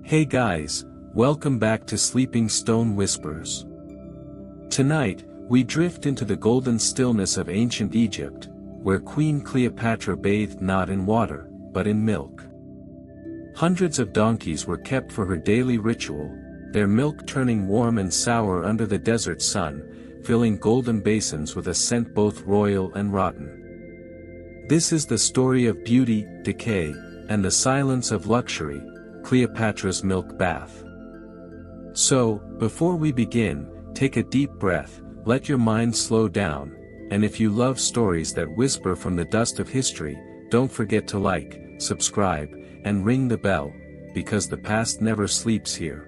Hey guys, welcome back to Sleeping Stone Whispers. Tonight, we drift into the golden stillness of ancient Egypt, where Queen Cleopatra bathed not in water, but in milk. Hundreds of donkeys were kept for her daily ritual, their milk turning warm and sour under the desert sun, filling golden basins with a scent both royal and rotten. This is the story of beauty, decay, and the silence of luxury, Cleopatra's milk bath. So, before we begin, take a deep breath, let your mind slow down, and if you love stories that whisper from the dust of history, don't forget to like, subscribe, and ring the bell, because the past never sleeps here.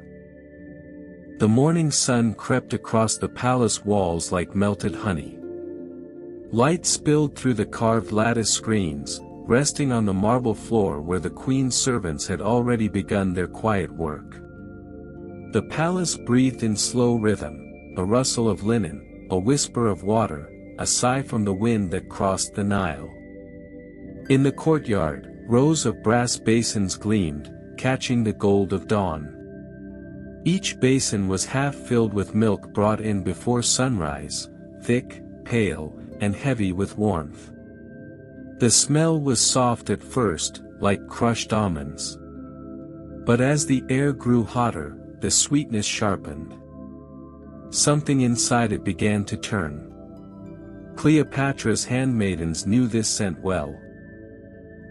The morning sun crept across the palace walls like melted honey. Light spilled through the carved lattice screens, resting on the marble floor where the queen's servants had already begun their quiet work. The palace breathed in slow rhythm, a rustle of linen, a whisper of water, a sigh from the wind that crossed the Nile. In the courtyard, rows of brass basins gleamed, catching the gold of dawn. Each basin was half filled with milk brought in before sunrise, thick, pale, and heavy with warmth. The smell was soft at first, like crushed almonds. But as the air grew hotter, the sweetness sharpened. Something inside it began to turn. Cleopatra's handmaidens knew this scent well.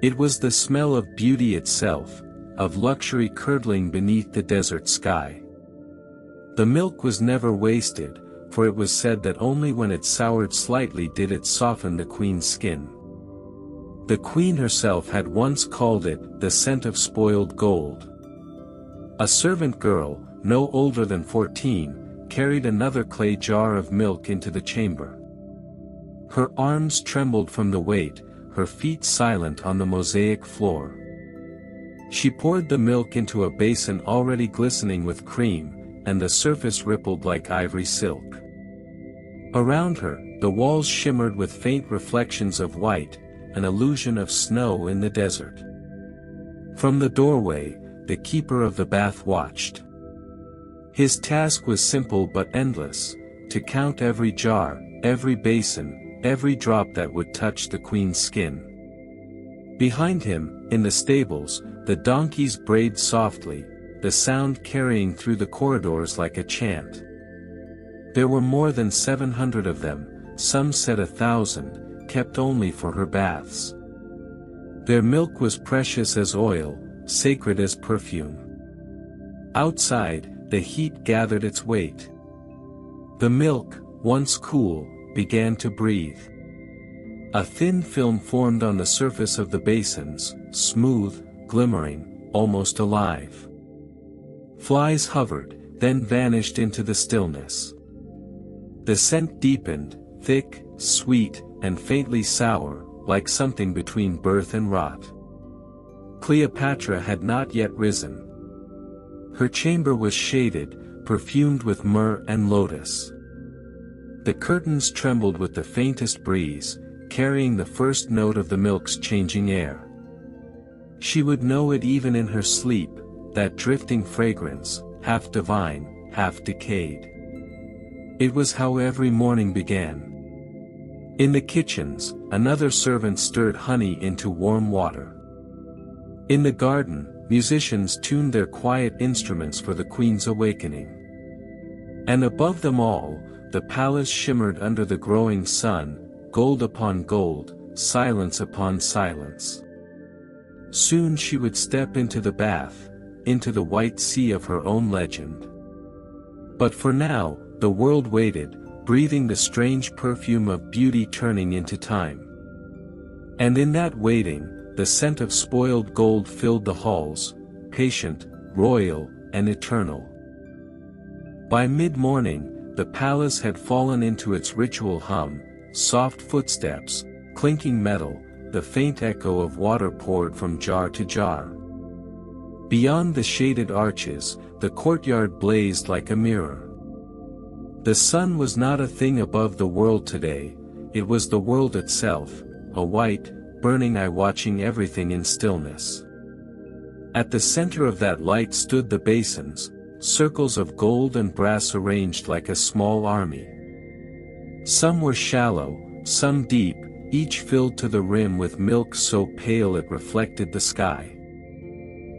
It was the smell of beauty itself, of luxury curdling beneath the desert sky. The milk was never wasted, for it was said that only when it soured slightly did it soften the queen's skin. The queen herself had once called it the scent of spoiled gold. A servant girl, no older than 14, carried another clay jar of milk into the chamber. Her arms trembled from the weight, her feet silent on the mosaic floor. She poured the milk into a basin already glistening with cream, and the surface rippled like ivory silk. Around her, the walls shimmered with faint reflections of white, an illusion of snow in the desert. From the doorway, the keeper of the bath watched. His task was simple but endless, to count every jar, every basin, every drop that would touch the queen's skin. Behind him, in the stables, the donkeys brayed softly, the sound carrying through the corridors like a chant. There were more than 700 of them, some said 1,000, kept only for her baths. Their milk was precious as oil, sacred as perfume. Outside, the heat gathered its weight. The milk, once cool, began to breathe. A thin film formed on the surface of the basins, smooth, glimmering, almost alive. Flies hovered, then vanished into the stillness. The scent deepened, thick, sweet, and faintly sour, like something between birth and rot. Cleopatra had not yet risen. Her chamber was shaded, perfumed with myrrh and lotus. The curtains trembled with the faintest breeze, carrying the first note of the milk's changing air. She would know it even in her sleep, that drifting fragrance, half divine, half decayed. It was how every morning began. In the kitchens, another servant stirred honey into warm water. In the garden, musicians tuned their quiet instruments for the queen's awakening. And above them all, the palace shimmered under the growing sun, gold upon gold, silence upon silence. Soon she would step into the bath, into the white sea of her own legend. But for now, the world waited, breathing the strange perfume of beauty turning into time. And in that waiting, the scent of spoiled gold filled the halls, patient, royal, and eternal. By mid-morning, the palace had fallen into its ritual hum, soft footsteps, clinking metal, the faint echo of water poured from jar to jar. Beyond the shaded arches, the courtyard blazed like a mirror. The sun was not a thing above the world today, it was the world itself, a white, burning eye watching everything in stillness. At the center of that light stood the basins, circles of gold and brass arranged like a small army. Some were shallow, some deep, each filled to the rim with milk so pale it reflected the sky.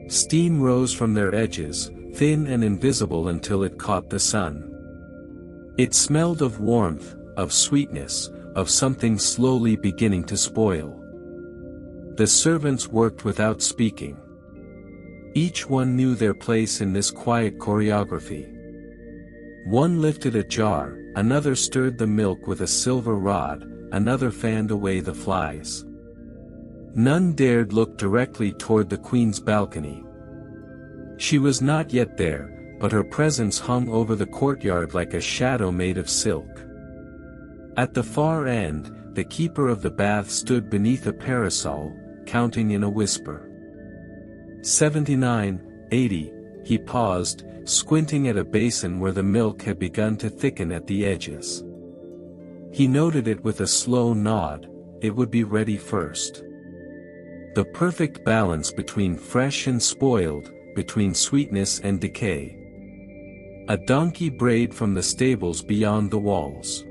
Steam rose from their edges, thin and invisible until it caught the sun. It smelled of warmth, of sweetness, of something slowly beginning to spoil. The servants worked without speaking. Each one knew their place in this quiet choreography. One lifted a jar, another stirred the milk with a silver rod, another fanned away the flies. None dared look directly toward the queen's balcony. She was not yet there, but her presence hung over the courtyard like a shadow made of silk. At the far end, the keeper of the bath stood beneath a parasol, counting in a whisper. 79, 80, he paused, squinting at a basin where the milk had begun to thicken at the edges. He noted it with a slow nod, it would be ready first. The perfect balance between fresh and spoiled, between sweetness and decay. A donkey brayed from the stables beyond the walls.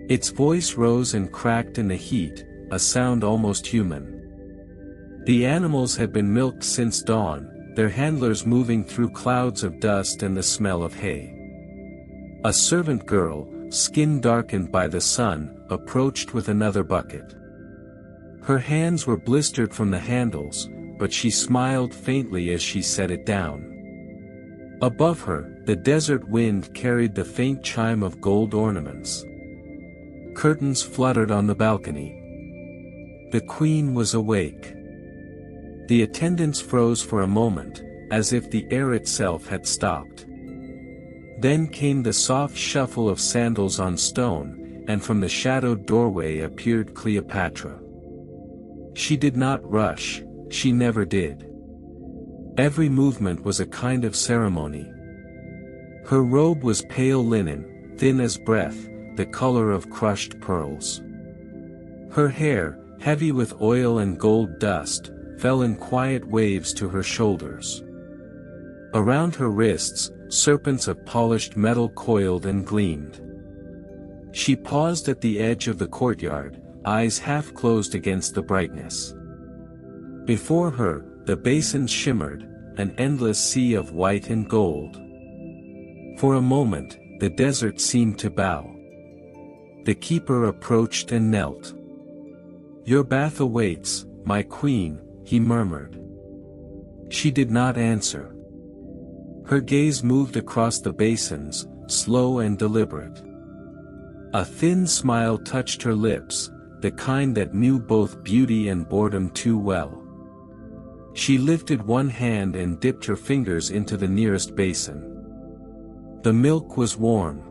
Its voice rose and cracked in the heat, a sound almost human. The animals had been milked since dawn, their handlers moving through clouds of dust and the smell of hay. A servant girl, skin darkened by the sun, approached with another bucket. Her hands were blistered from the handles, but she smiled faintly as she set it down. Above her, the desert wind carried the faint chime of gold ornaments. Curtains fluttered on the balcony. The queen was awake. The attendants froze for a moment, as if the air itself had stopped. Then came the soft shuffle of sandals on stone, and from the shadowed doorway appeared Cleopatra. She did not rush, she never did. Every movement was a kind of ceremony. Her robe was pale linen, thin as breath, the color of crushed pearls. Her hair, heavy with oil and gold dust, fell in quiet waves to her shoulders. Around her wrists, serpents of polished metal coiled and gleamed. She paused at the edge of the courtyard, eyes half closed against the brightness. Before her, the basins shimmered, an endless sea of white and gold. For a moment, the desert seemed to bow. The keeper approached and knelt. "Your bath awaits, my queen," he murmured. She did not answer. Her gaze moved across the basins, slow and deliberate. A thin smile touched her lips, the kind that knew both beauty and boredom too well. She lifted one hand and dipped her fingers into the nearest basin. The milk was warm.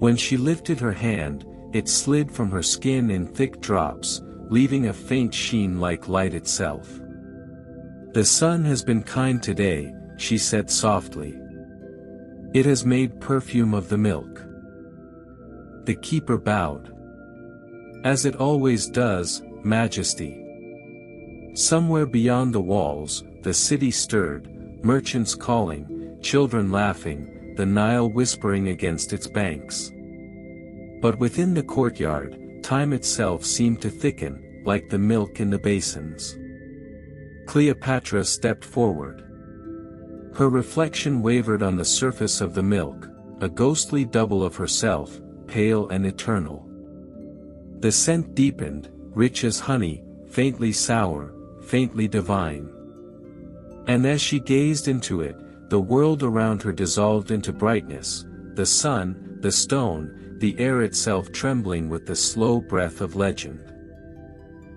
When she lifted her hand, it slid from her skin in thick drops, leaving a faint sheen like light itself. "The sun has been kind today," she said softly. "It has made perfume of the milk." The keeper bowed. "As it always does, Majesty." Somewhere beyond the walls, the city stirred, merchants calling, children laughing, the Nile whispering against its banks. But within the courtyard, time itself seemed to thicken, like the milk in the basins. Cleopatra stepped forward. Her reflection wavered on the surface of the milk, a ghostly double of herself, pale and eternal. The scent deepened, rich as honey, faintly sour, faintly divine. And as she gazed into it, the world around her dissolved into brightness, the sun, the stone, the air itself trembling with the slow breath of legend.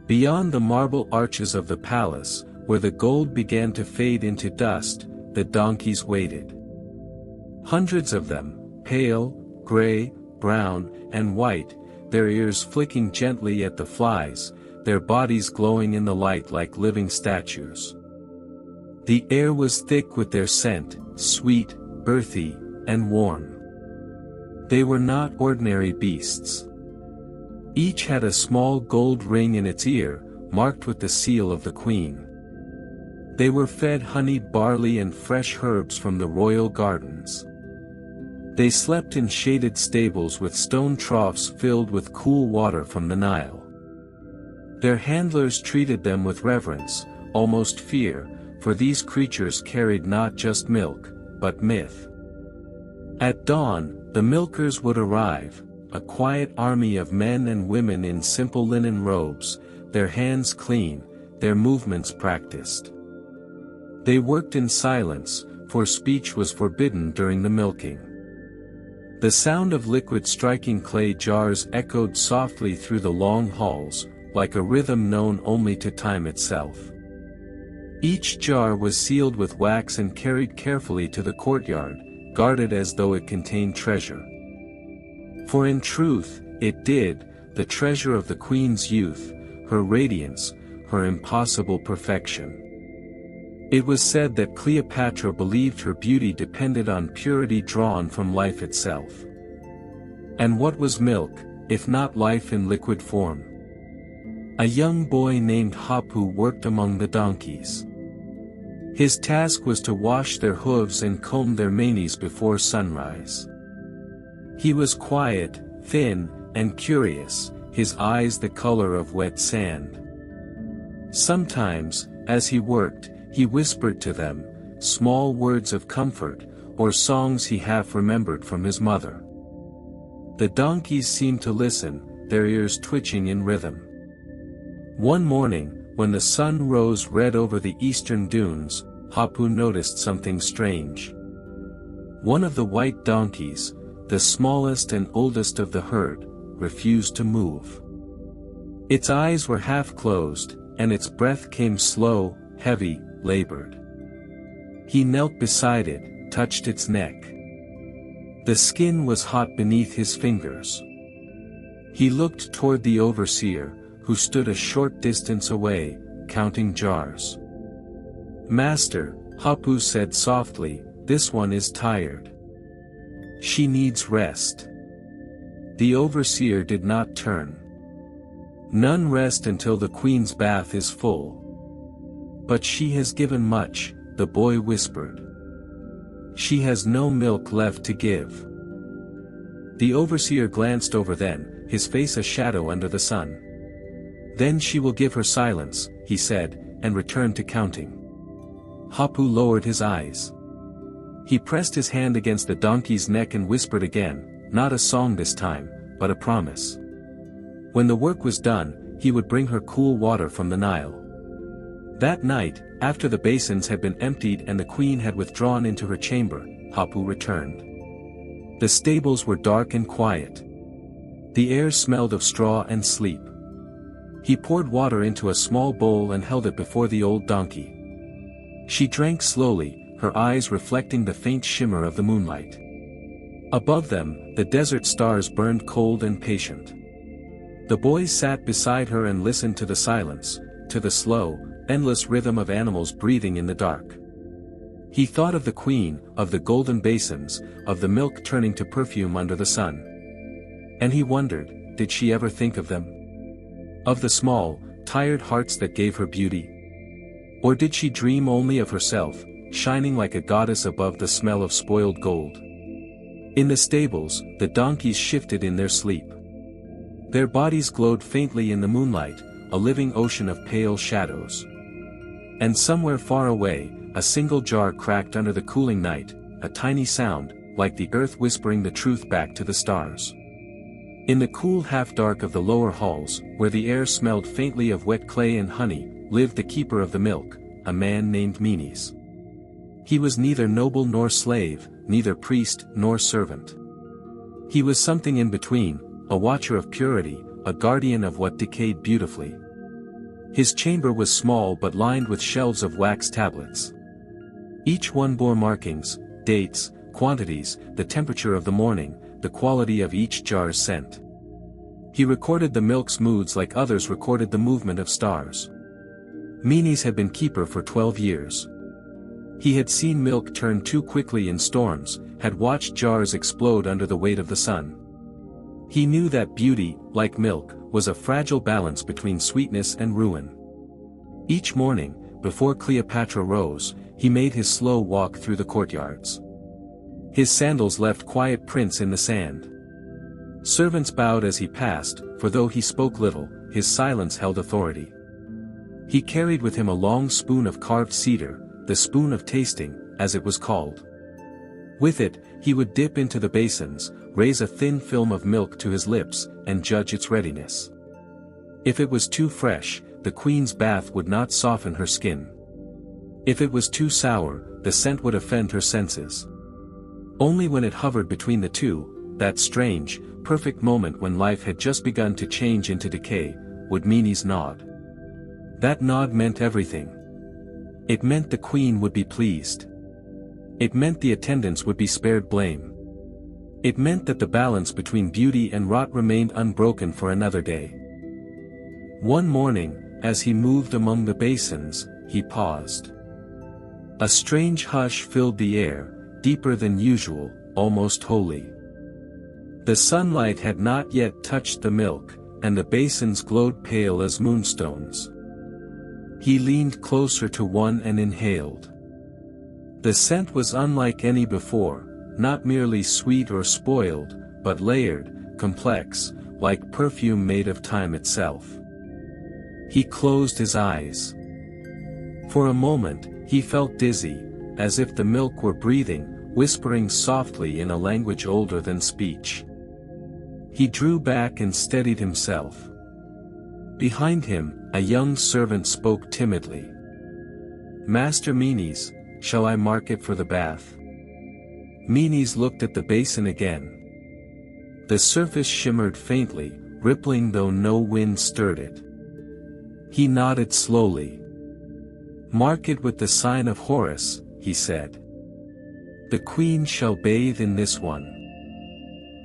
Beyond the marble arches of the palace, where the gold began to fade into dust, the donkeys waited. Hundreds of them, pale, gray, brown, and white, their ears flicking gently at the flies, their bodies glowing in the light like living statues. The air was thick with their scent, sweet, earthy, and warm. They were not ordinary beasts. Each had a small gold ring in its ear, marked with the seal of the queen. They were fed honey, barley and fresh herbs from the royal gardens. They slept in shaded stables with stone troughs filled with cool water from the Nile. Their handlers treated them with reverence, almost fear, for these creatures carried not just milk, but myth. At dawn, the milkers would arrive, a quiet army of men and women in simple linen robes, their hands clean, their movements practiced. They worked in silence, for speech was forbidden during the milking. The sound of liquid striking clay jars echoed softly through the long halls, like a rhythm known only to time itself. Each jar was sealed with wax and carried carefully to the courtyard, guarded as though it contained treasure. For in truth, it did, the treasure of the queen's youth, her radiance, her impossible perfection. It was said that Cleopatra believed her beauty depended on purity drawn from life itself. And what was milk, if not life in liquid form? A young boy named Hapu worked among the donkeys. His task was to wash their hooves and comb their manes before sunrise. He was quiet, thin, and curious, his eyes the color of wet sand. Sometimes, as he worked, he whispered to them, small words of comfort, or songs he half remembered from his mother. The donkeys seemed to listen, their ears twitching in rhythm. One morning, when the sun rose red over the eastern dunes, Hapu noticed something strange. One of the white donkeys, the smallest and oldest of the herd, refused to move. Its eyes were half closed, and its breath came slow, heavy, labored. He knelt beside it, touched its neck. The skin was hot beneath his fingers. He looked toward the overseer, who stood a short distance away, counting jars. "Master," Hapu said softly, "this one is tired. She needs rest." The overseer did not turn. "None rest until the queen's bath is full." "But she has given much," the boy whispered. "She has no milk left to give." The overseer glanced over then, his face a shadow under the sun. "Then she will give her silence," he said, and returned to counting. Hapu lowered his eyes. He pressed his hand against the donkey's neck and whispered again, not a song this time, but a promise. When the work was done, he would bring her cool water from the Nile. That night, after the basins had been emptied and the queen had withdrawn into her chamber, Hapu returned. The stables were dark and quiet. The air smelled of straw and sleep. He poured water into a small bowl and held it before the old donkey. She drank slowly, her eyes reflecting the faint shimmer of the moonlight. Above them, the desert stars burned cold and patient. The boy sat beside her and listened to the silence, to the slow, endless rhythm of animals breathing in the dark. He thought of the queen, of the golden basins, of the milk turning to perfume under the sun. And he wondered, did she ever think of them? Of the small, tired hearts that gave her beauty? Or did she dream only of herself, shining like a goddess above the smell of spoiled gold? In the stables, the donkeys shifted in their sleep. Their bodies glowed faintly in the moonlight, a living ocean of pale shadows. And somewhere far away, a single jar cracked under the cooling night, a tiny sound, like the earth whispering the truth back to the stars. In the cool half-dark of the lower halls, where the air smelled faintly of wet clay and honey, lived the keeper of the milk, a man named Menes. He was neither noble nor slave, neither priest nor servant. He was something in between, a watcher of purity, a guardian of what decayed beautifully. His chamber was small but lined with shelves of wax tablets. Each one bore markings, dates, quantities, the temperature of the morning, the quality of each jar's scent. He recorded the milk's moods like others recorded the movement of stars. Menes had been keeper for 12 years. He had seen milk turn too quickly in storms, had watched jars explode under the weight of the sun. He knew that beauty, like milk, was a fragile balance between sweetness and ruin. Each morning, before Cleopatra rose, he made his slow walk through the courtyards. His sandals left quiet prints in the sand. Servants bowed as he passed, for though he spoke little, his silence held authority. He carried with him a long spoon of carved cedar, the spoon of tasting, as it was called. With it, he would dip into the basins, raise a thin film of milk to his lips, and judge its readiness. If it was too fresh, the queen's bath would not soften her skin. If it was too sour, the scent would offend her senses. Only when it hovered between the two, that strange, perfect moment when life had just begun to change into decay, would Menes nod. That nod meant everything. It meant the queen would be pleased. It meant the attendants would be spared blame. It meant that the balance between beauty and rot remained unbroken for another day. One morning, as he moved among the basins, he paused. A strange hush filled the air, deeper than usual, almost holy. The sunlight had not yet touched the milk, and the basins glowed pale as moonstones. He leaned closer to one and inhaled. The scent was unlike any before, not merely sweet or spoiled, but layered, complex, like perfume made of time itself. He closed his eyes. For a moment, he felt dizzy, as if the milk were breathing, whispering softly in a language older than speech. He drew back and steadied himself. Behind him, a young servant spoke timidly. "Master Menes, shall I mark it for the bath?" Menes looked at the basin again. The surface shimmered faintly, rippling though no wind stirred it. He nodded slowly. "Mark it with the sign of Horus," he said. "The queen shall bathe in this one."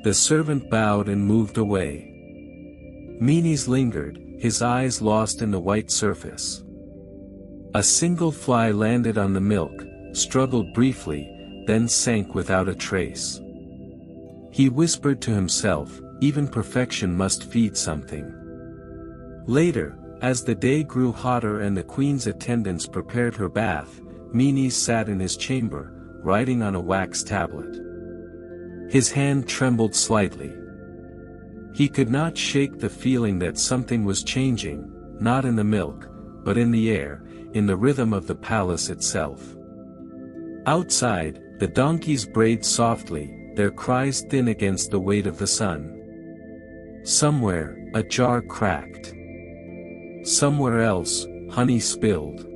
The servant bowed and moved away. Menes lingered, his eyes lost in the white surface. A single fly landed on the milk, struggled briefly, then sank without a trace. He whispered to himself, even perfection must feed something. Later, as the day grew hotter and the queen's attendants prepared her bath, Menes sat in his chamber, writing on a wax tablet. His hand trembled slightly. He could not shake the feeling that something was changing, not in the milk, but in the air, in the rhythm of the palace itself. Outside, the donkeys brayed softly, their cries thin against the weight of the sun. Somewhere, a jar cracked. Somewhere else, honey spilled.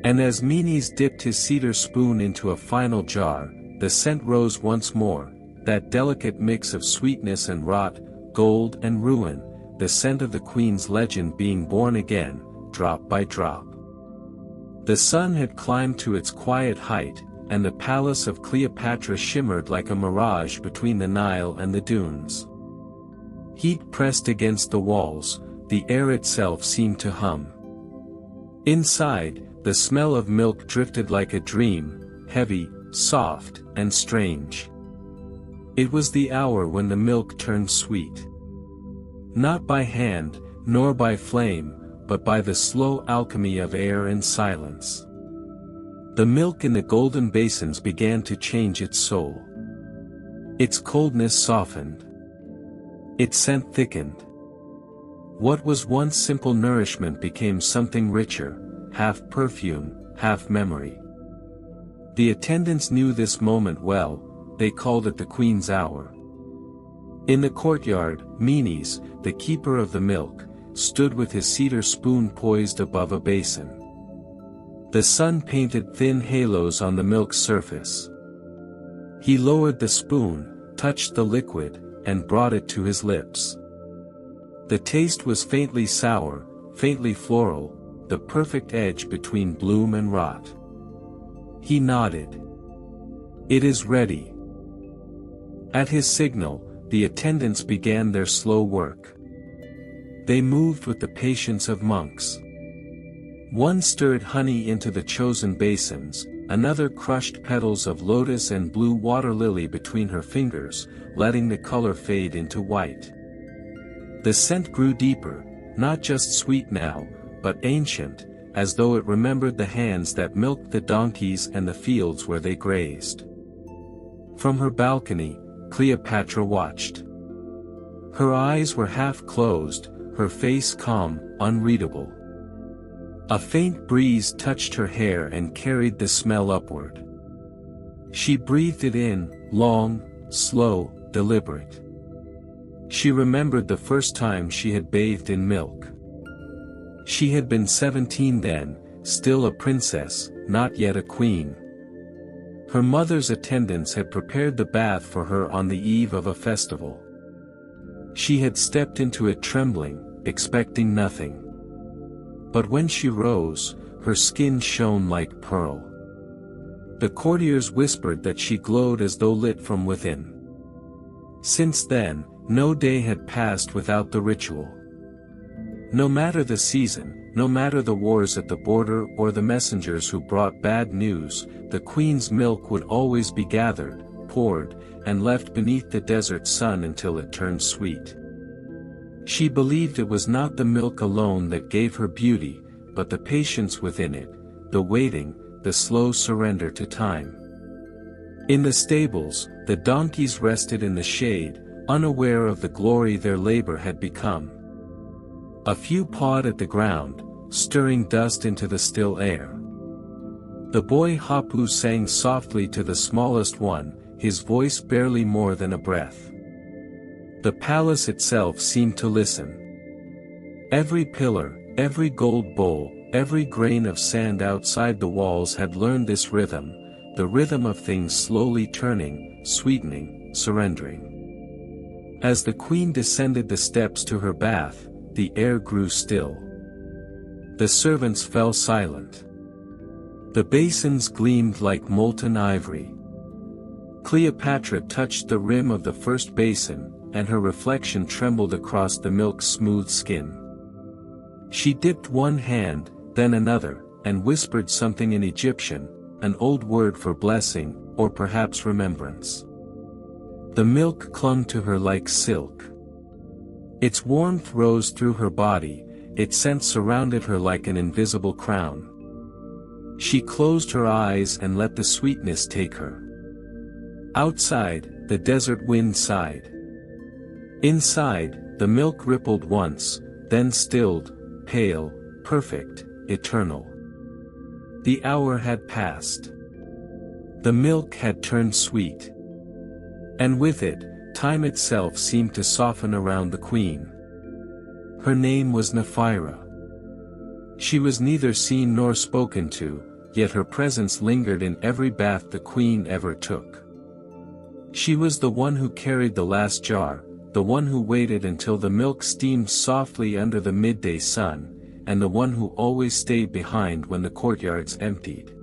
And as Menes dipped his cedar spoon into a final jar, the scent rose once more, that delicate mix of sweetness and rot, gold and ruin, the scent of the queen's legend being born again, drop by drop. The sun had climbed to its quiet height, and the palace of Cleopatra shimmered like a mirage between the Nile and the dunes. Heat pressed against the walls, the air itself seemed to hum. Inside, the smell of milk drifted like a dream, heavy, soft, and strange. It was the hour when the milk turned sweet. Not by hand, nor by flame, but by the slow alchemy of air and silence. The milk in the golden basins began to change its soul. Its coldness softened. Its scent thickened. What was once simple nourishment became something richer, half perfume, half memory. The attendants knew this moment well, they called it the queen's hour. In the courtyard, Menes, the keeper of the milk, stood with his cedar spoon poised above a basin. The sun painted thin halos on the milk's surface. He lowered the spoon, touched the liquid, and brought it to his lips. The taste was faintly sour, faintly floral, the perfect edge between bloom and rot. He nodded. "It is ready." At his signal, the attendants began their slow work. They moved with the patience of monks. One stirred honey into the chosen basins, another crushed petals of lotus and blue water lily between her fingers, letting the color fade into white. The scent grew deeper, not just sweet now, but ancient, as though it remembered the hands that milked the donkeys and the fields where they grazed. From her balcony, Cleopatra watched. Her eyes were half closed, her face calm, unreadable. A faint breeze touched her hair and carried the smell upward. She breathed it in, long, slow, deliberate. She remembered the first time she had bathed in milk. She had been 17 then, still a princess, not yet a queen. Her mother's attendants had prepared the bath for her on the eve of a festival. She had stepped into it trembling, expecting nothing. But when she rose, her skin shone like pearl. The courtiers whispered that she glowed as though lit from within. Since then, no day had passed without the ritual. No matter the season, no matter the wars at the border or the messengers who brought bad news, the queen's milk would always be gathered, poured, and left beneath the desert sun until it turned sweet. She believed it was not the milk alone that gave her beauty, but the patience within it, the waiting, the slow surrender to time. In the stables, the donkeys rested in the shade, unaware of the glory their labor had become. A few pawed at the ground, stirring dust into the still air. The boy Hapu sang softly to the smallest one, his voice barely more than a breath. The palace itself seemed to listen. Every pillar, every gold bowl, every grain of sand outside the walls had learned this rhythm, the rhythm of things slowly turning, sweetening, surrendering. As the queen descended the steps to her bath, the air grew still. The servants fell silent. The basins gleamed like molten ivory. Cleopatra touched the rim of the first basin, and her reflection trembled across the milk's smooth skin. She dipped one hand, then another, and whispered something in Egyptian, an old word for blessing, or perhaps remembrance. The milk clung to her like silk. Its warmth rose through her body, its scent surrounded her like an invisible crown. She closed her eyes and let the sweetness take her. Outside, the desert wind sighed. Inside, the milk rippled once, then stilled, pale, perfect, eternal. The hour had passed. The milk had turned sweet. And with it, time itself seemed to soften around the queen. Her name was Nephira. She was neither seen nor spoken to, yet her presence lingered in every bath the queen ever took. She was the one who carried the last jar, the one who waited until the milk steamed softly under the midday sun, and the one who always stayed behind when the courtyards emptied.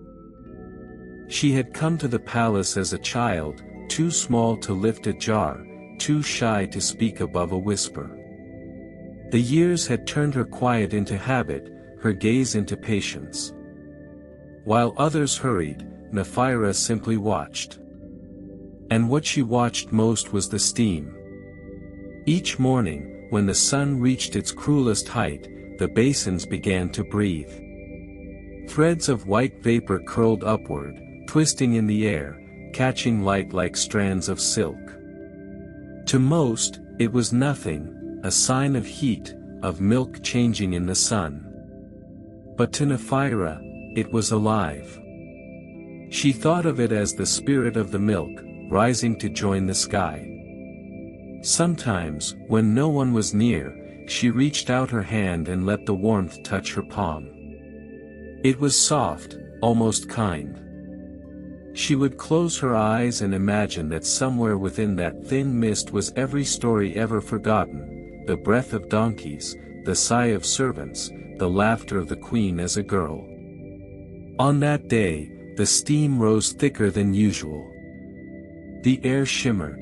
She had come to the palace as a child, too small to lift a jar, too shy to speak above a whisper. The years had turned her quiet into habit, her gaze into patience. While others hurried, Nephira simply watched. And what she watched most was the steam. Each morning, when the sun reached its cruelest height, the basins began to breathe. Threads of white vapor curled upward, twisting in the air, catching light like strands of silk. To most, it was nothing, a sign of heat, of milk changing in the sun. But to Nephira, it was alive. She thought of it as the spirit of the milk, rising to join the sky. Sometimes, when no one was near, she reached out her hand and let the warmth touch her palm. It was soft, almost kind. She would close her eyes and imagine that somewhere within that thin mist was every story ever forgotten, the breath of donkeys, the sigh of servants, the laughter of the queen as a girl. On that day, the steam rose thicker than usual. The air shimmered.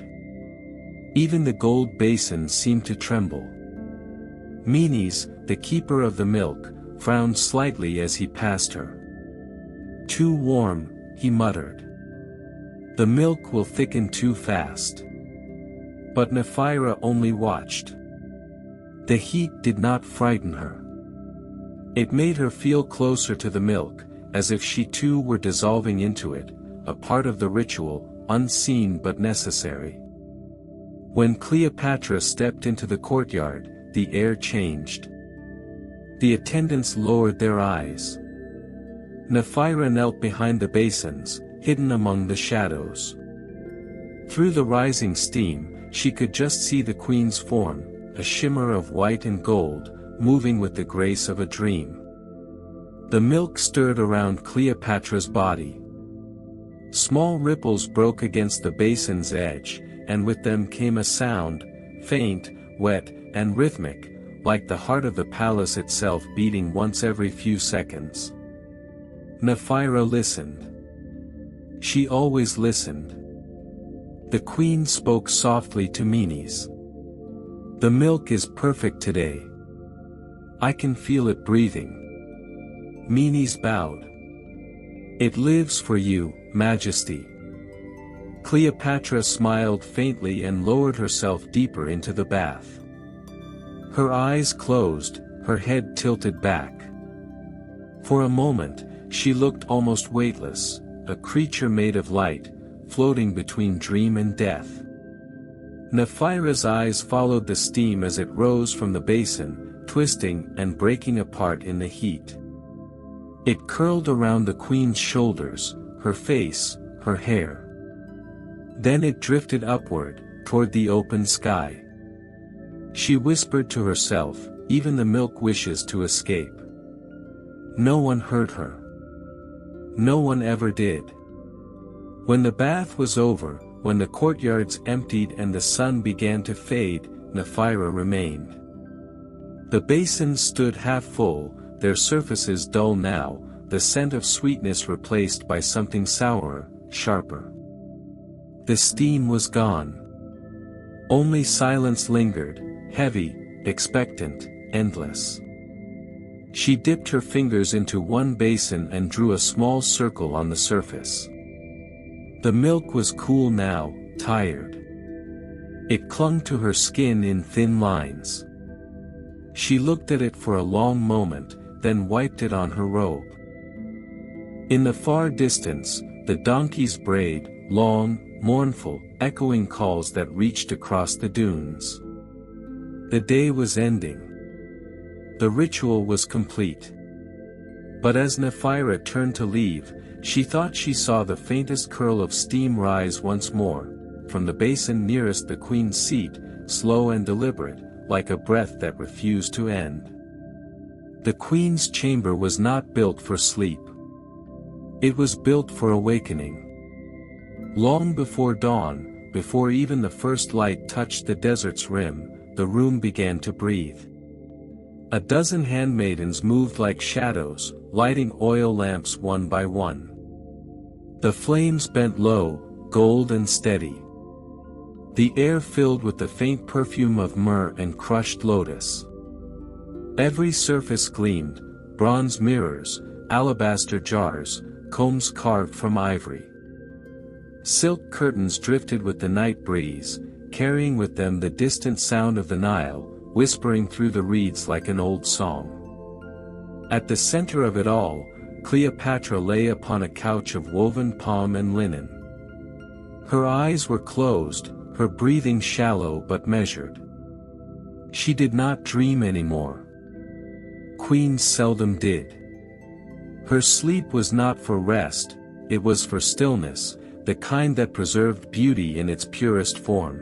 Even the gold basin seemed to tremble. Menes, the keeper of the milk, frowned slightly as he passed her. "Too warm," he muttered. "The milk will thicken too fast." But Nephira only watched. The heat did not frighten her. It made her feel closer to the milk, as if she too were dissolving into it, a part of the ritual, unseen but necessary. When Cleopatra stepped into the courtyard, the air changed. The attendants lowered their eyes. Nephira knelt behind the basins, hidden among the shadows. Through the rising steam, she could just see the queen's form, a shimmer of white and gold, moving with the grace of a dream. The milk stirred around Cleopatra's body. Small ripples broke against the basin's edge, and with them came a sound, faint, wet, and rhythmic, like the heart of the palace itself beating once every few seconds. Nephira listened. She always listened. The queen spoke softly to Menes. "The milk is perfect today. I can feel it breathing." Menes bowed. "It lives for you, Majesty." Cleopatra smiled faintly and lowered herself deeper into the bath. Her eyes closed, her head tilted back. For a moment, she looked almost weightless, a creature made of light, floating between dream and death. Nephira's eyes followed the steam as it rose from the basin, twisting and breaking apart in the heat. It curled around the queen's shoulders, her face, her hair. Then it drifted upward, toward the open sky. She whispered to herself, "Even the milk wishes to escape." No one heard her. No one ever did. When the bath was over, when the courtyards emptied and the sun began to fade, Nephira remained. The basins stood half full, their surfaces dull now, the scent of sweetness replaced by something sourer, sharper. The steam was gone. Only silence lingered, heavy, expectant, endless. She dipped her fingers into one basin and drew a small circle on the surface. The milk was cool now, tired. It clung to her skin in thin lines. She looked at it for a long moment, then wiped it on her robe. In the far distance, the donkeys brayed, long, mournful, echoing calls that reached across the dunes. The day was ending. The ritual was complete. But as Nephira turned to leave, she thought she saw the faintest curl of steam rise once more, from the basin nearest the queen's seat, slow and deliberate, like a breath that refused to end. The queen's chamber was not built for sleep. It was built for awakening. Long before dawn, before even the first light touched the desert's rim, the room began to breathe. A dozen handmaidens moved like shadows, lighting oil lamps one by one. The flames bent low, gold and steady. The air filled with the faint perfume of myrrh and crushed lotus. Every surface gleamed, bronze mirrors, alabaster jars, combs carved from ivory. Silk curtains drifted with the night breeze, carrying with them the distant sound of the Nile, whispering through the reeds like an old song. At the center of it all, Cleopatra lay upon a couch of woven palm and linen. Her eyes were closed, her breathing shallow but measured. She did not dream anymore. Queens seldom did. Her sleep was not for rest, it was for stillness, the kind that preserved beauty in its purest form.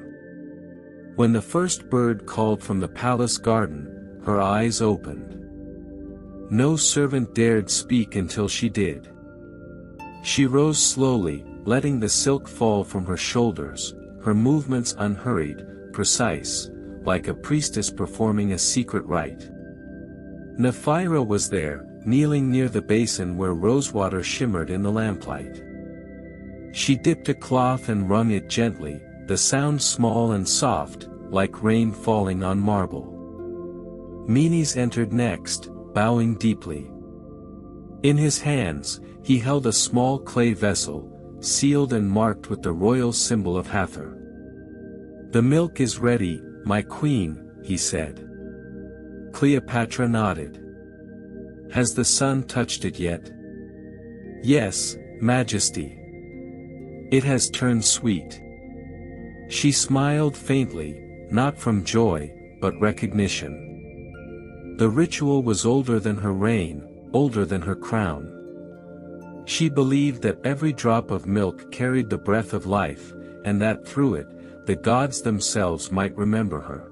When the first bird called from the palace garden, her eyes opened. No servant dared speak until she did. She rose slowly, letting the silk fall from her shoulders, her movements unhurried, precise, like a priestess performing a secret rite. Nephira was there, kneeling near the basin where rosewater shimmered in the lamplight. She dipped a cloth and wrung it gently, the sound small and soft, like rain falling on marble. Menes entered next, bowing deeply. In his hands, he held a small clay vessel, sealed and marked with the royal symbol of Hathor. "The milk is ready, my queen," he said. Cleopatra nodded. Has the sun touched it yet? Yes, Majesty. It has turned sweet. She smiled faintly, not from joy, but recognition. The ritual was older than her reign, older than her crown. She believed that every drop of milk carried the breath of life, and that through it, the gods themselves might remember her.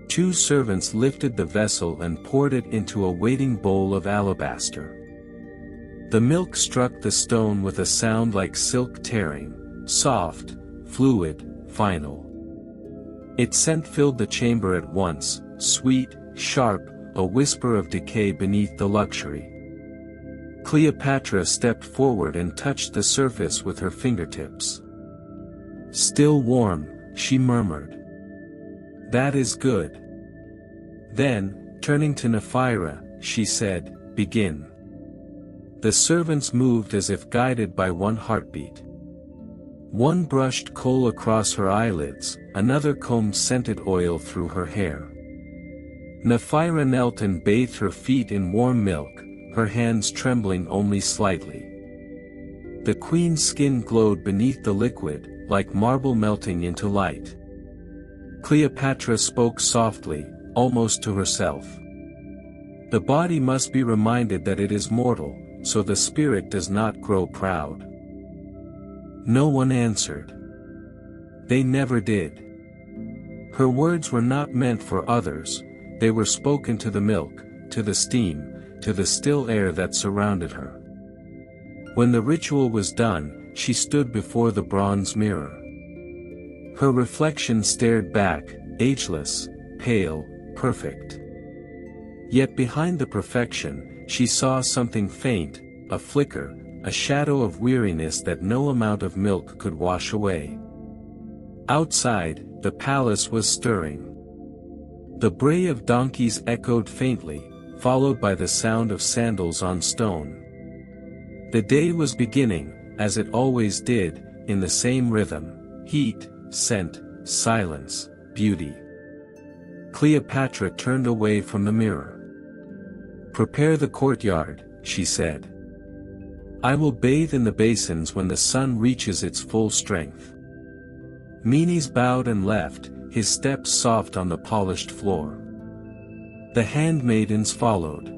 2 servants lifted the vessel and poured it into a waiting bowl of alabaster. The milk struck the stone with a sound like silk tearing, soft, fluid, final. Its scent filled the chamber at once, sweet, sharp, a whisper of decay beneath the luxury. Cleopatra stepped forward and touched the surface with her fingertips. Still warm, she murmured. That is good. Then, turning to Nephira, she said, Begin. The servants moved as if guided by one heartbeat. One brushed coal across her eyelids, another combed scented oil through her hair. Nephira knelt and bathed her feet in warm milk, her hands trembling only slightly. The queen's skin glowed beneath the liquid, like marble melting into light. Cleopatra spoke softly, almost to herself. The body must be reminded that it is mortal, so the spirit does not grow proud. No one answered. They never did. Her words were not meant for others, they were spoken to the milk, to the steam, to the still air that surrounded her. When the ritual was done, she stood before the bronze mirror. Her reflection stared back, ageless, pale, perfect. Yet behind the perfection, she saw something faint, a flicker, a shadow of weariness that no amount of milk could wash away. Outside, the palace was stirring. The bray of donkeys echoed faintly, followed by the sound of sandals on stone. The day was beginning, as it always did, in the same rhythm: heat, scent, silence, beauty. Cleopatra turned away from the mirror. Prepare the courtyard, she said. I will bathe in the basins when the sun reaches its full strength. Menes bowed and left, his steps soft on the polished floor. The handmaidens followed.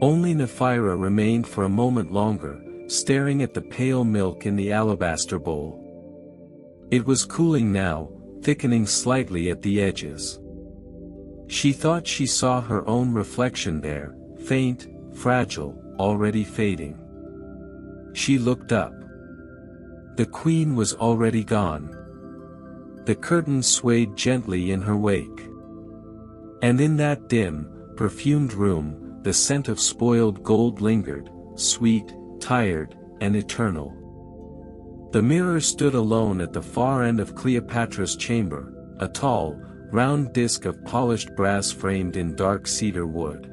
Only Nephira remained for a moment longer, staring at the pale milk in the alabaster bowl. It was cooling now, thickening slightly at the edges. She thought she saw her own reflection there, faint, fragile, already fading. She looked up. The queen was already gone. The curtains swayed gently in her wake. And in that dim, perfumed room, the scent of spoiled gold lingered, sweet, tired, and eternal. The mirror stood alone at the far end of Cleopatra's chamber, a tall, round disk of polished brass framed in dark cedar wood.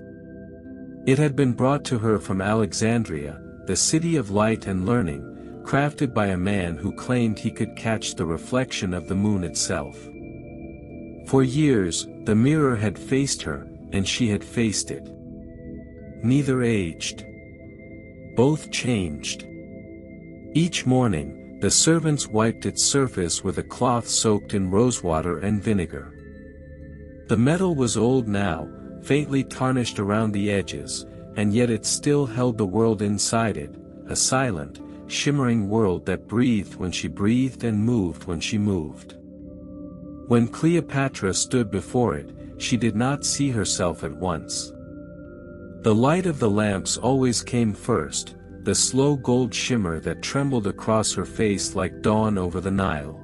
It had been brought to her from Alexandria, the city of light and learning, crafted by a man who claimed he could catch the reflection of the moon itself. For years, the mirror had faced her, and she had faced it. Neither aged. Both changed. Each morning, the servants wiped its surface with a cloth soaked in rosewater and vinegar. The metal was old now, faintly tarnished around the edges, and yet it still held the world inside it, a silent, shimmering world that breathed when she breathed and moved when she moved. When Cleopatra stood before it, she did not see herself at once. The light of the lamps always came first, the slow gold shimmer that trembled across her face like dawn over the Nile.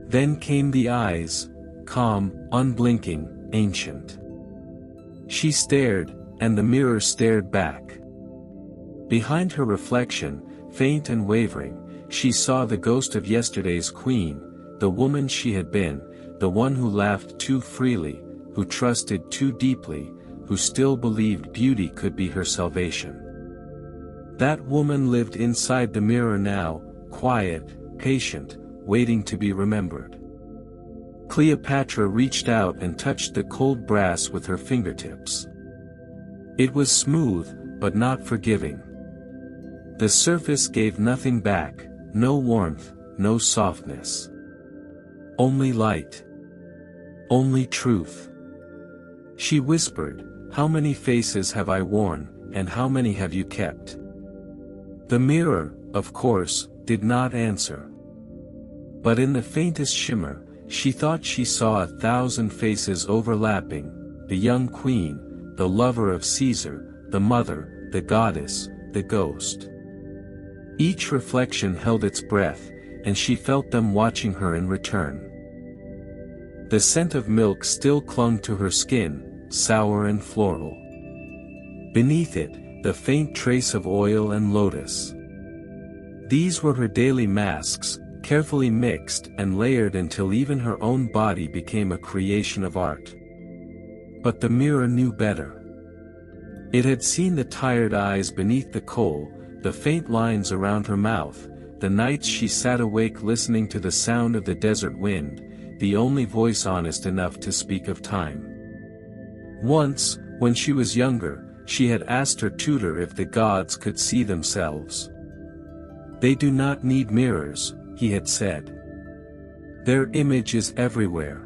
Then came the eyes, calm, unblinking, ancient. She stared, and the mirror stared back. Behind her reflection, faint and wavering, she saw the ghost of yesterday's queen, the woman she had been, the one who laughed too freely, who trusted too deeply, who still believed beauty could be her salvation. That woman lived inside the mirror now, quiet, patient, waiting to be remembered. Cleopatra reached out and touched the cold brass with her fingertips. It was smooth, but not forgiving. The surface gave nothing back, no warmth, no softness. Only light. Only truth. She whispered, "How many faces have I worn, and how many have you kept?" The mirror, of course, did not answer. But in the faintest shimmer, she thought she saw 1,000 faces overlapping, the young queen, the lover of Caesar, the mother, the goddess, the ghost. Each reflection held its breath, and she felt them watching her in return. The scent of milk still clung to her skin, sour and floral. Beneath it, the faint trace of oil and lotus. These were her daily masks, carefully mixed and layered until even her own body became a creation of art. But the mirror knew better. It had seen the tired eyes beneath the kohl, the faint lines around her mouth, the nights she sat awake listening to the sound of the desert wind, the only voice honest enough to speak of time. Once, when she was younger, she had asked her tutor if the gods could see themselves. "They do not need mirrors," he had said. "Their image is everywhere."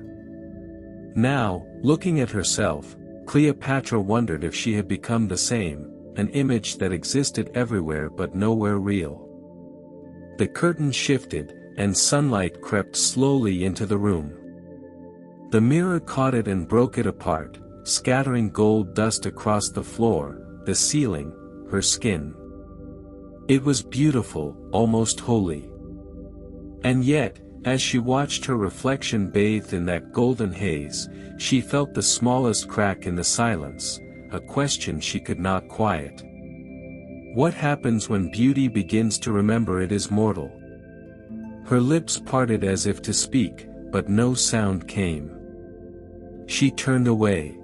Now, looking at herself, Cleopatra wondered if she had become the same, an image that existed everywhere but nowhere real. The curtain shifted, and sunlight crept slowly into the room. The mirror caught it and broke it apart, scattering gold dust across the floor, the ceiling, her skin. It was beautiful, almost holy. And yet, as she watched her reflection bathed in that golden haze, she felt the smallest crack in the silence, a question she could not quiet. What happens when beauty begins to remember it is mortal? Her lips parted as if to speak, but no sound came. She turned away.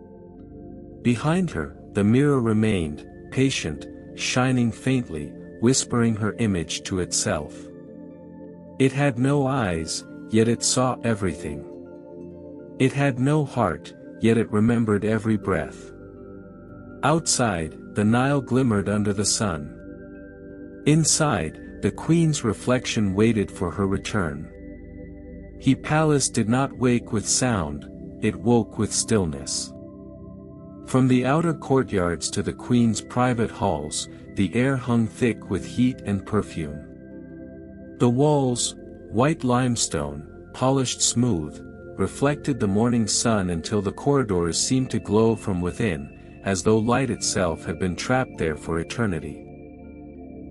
Behind her, the mirror remained, patient, shining faintly, whispering her image to itself. It had no eyes, yet it saw everything. It had no heart, yet it remembered every breath. Outside, the Nile glimmered under the sun. Inside, the queen's reflection waited for her return. Her palace did not wake with sound, it woke with stillness. From the outer courtyards to the queen's private halls, the air hung thick with heat and perfume. The walls, white limestone, polished smooth, reflected the morning sun until the corridors seemed to glow from within, as though light itself had been trapped there for eternity.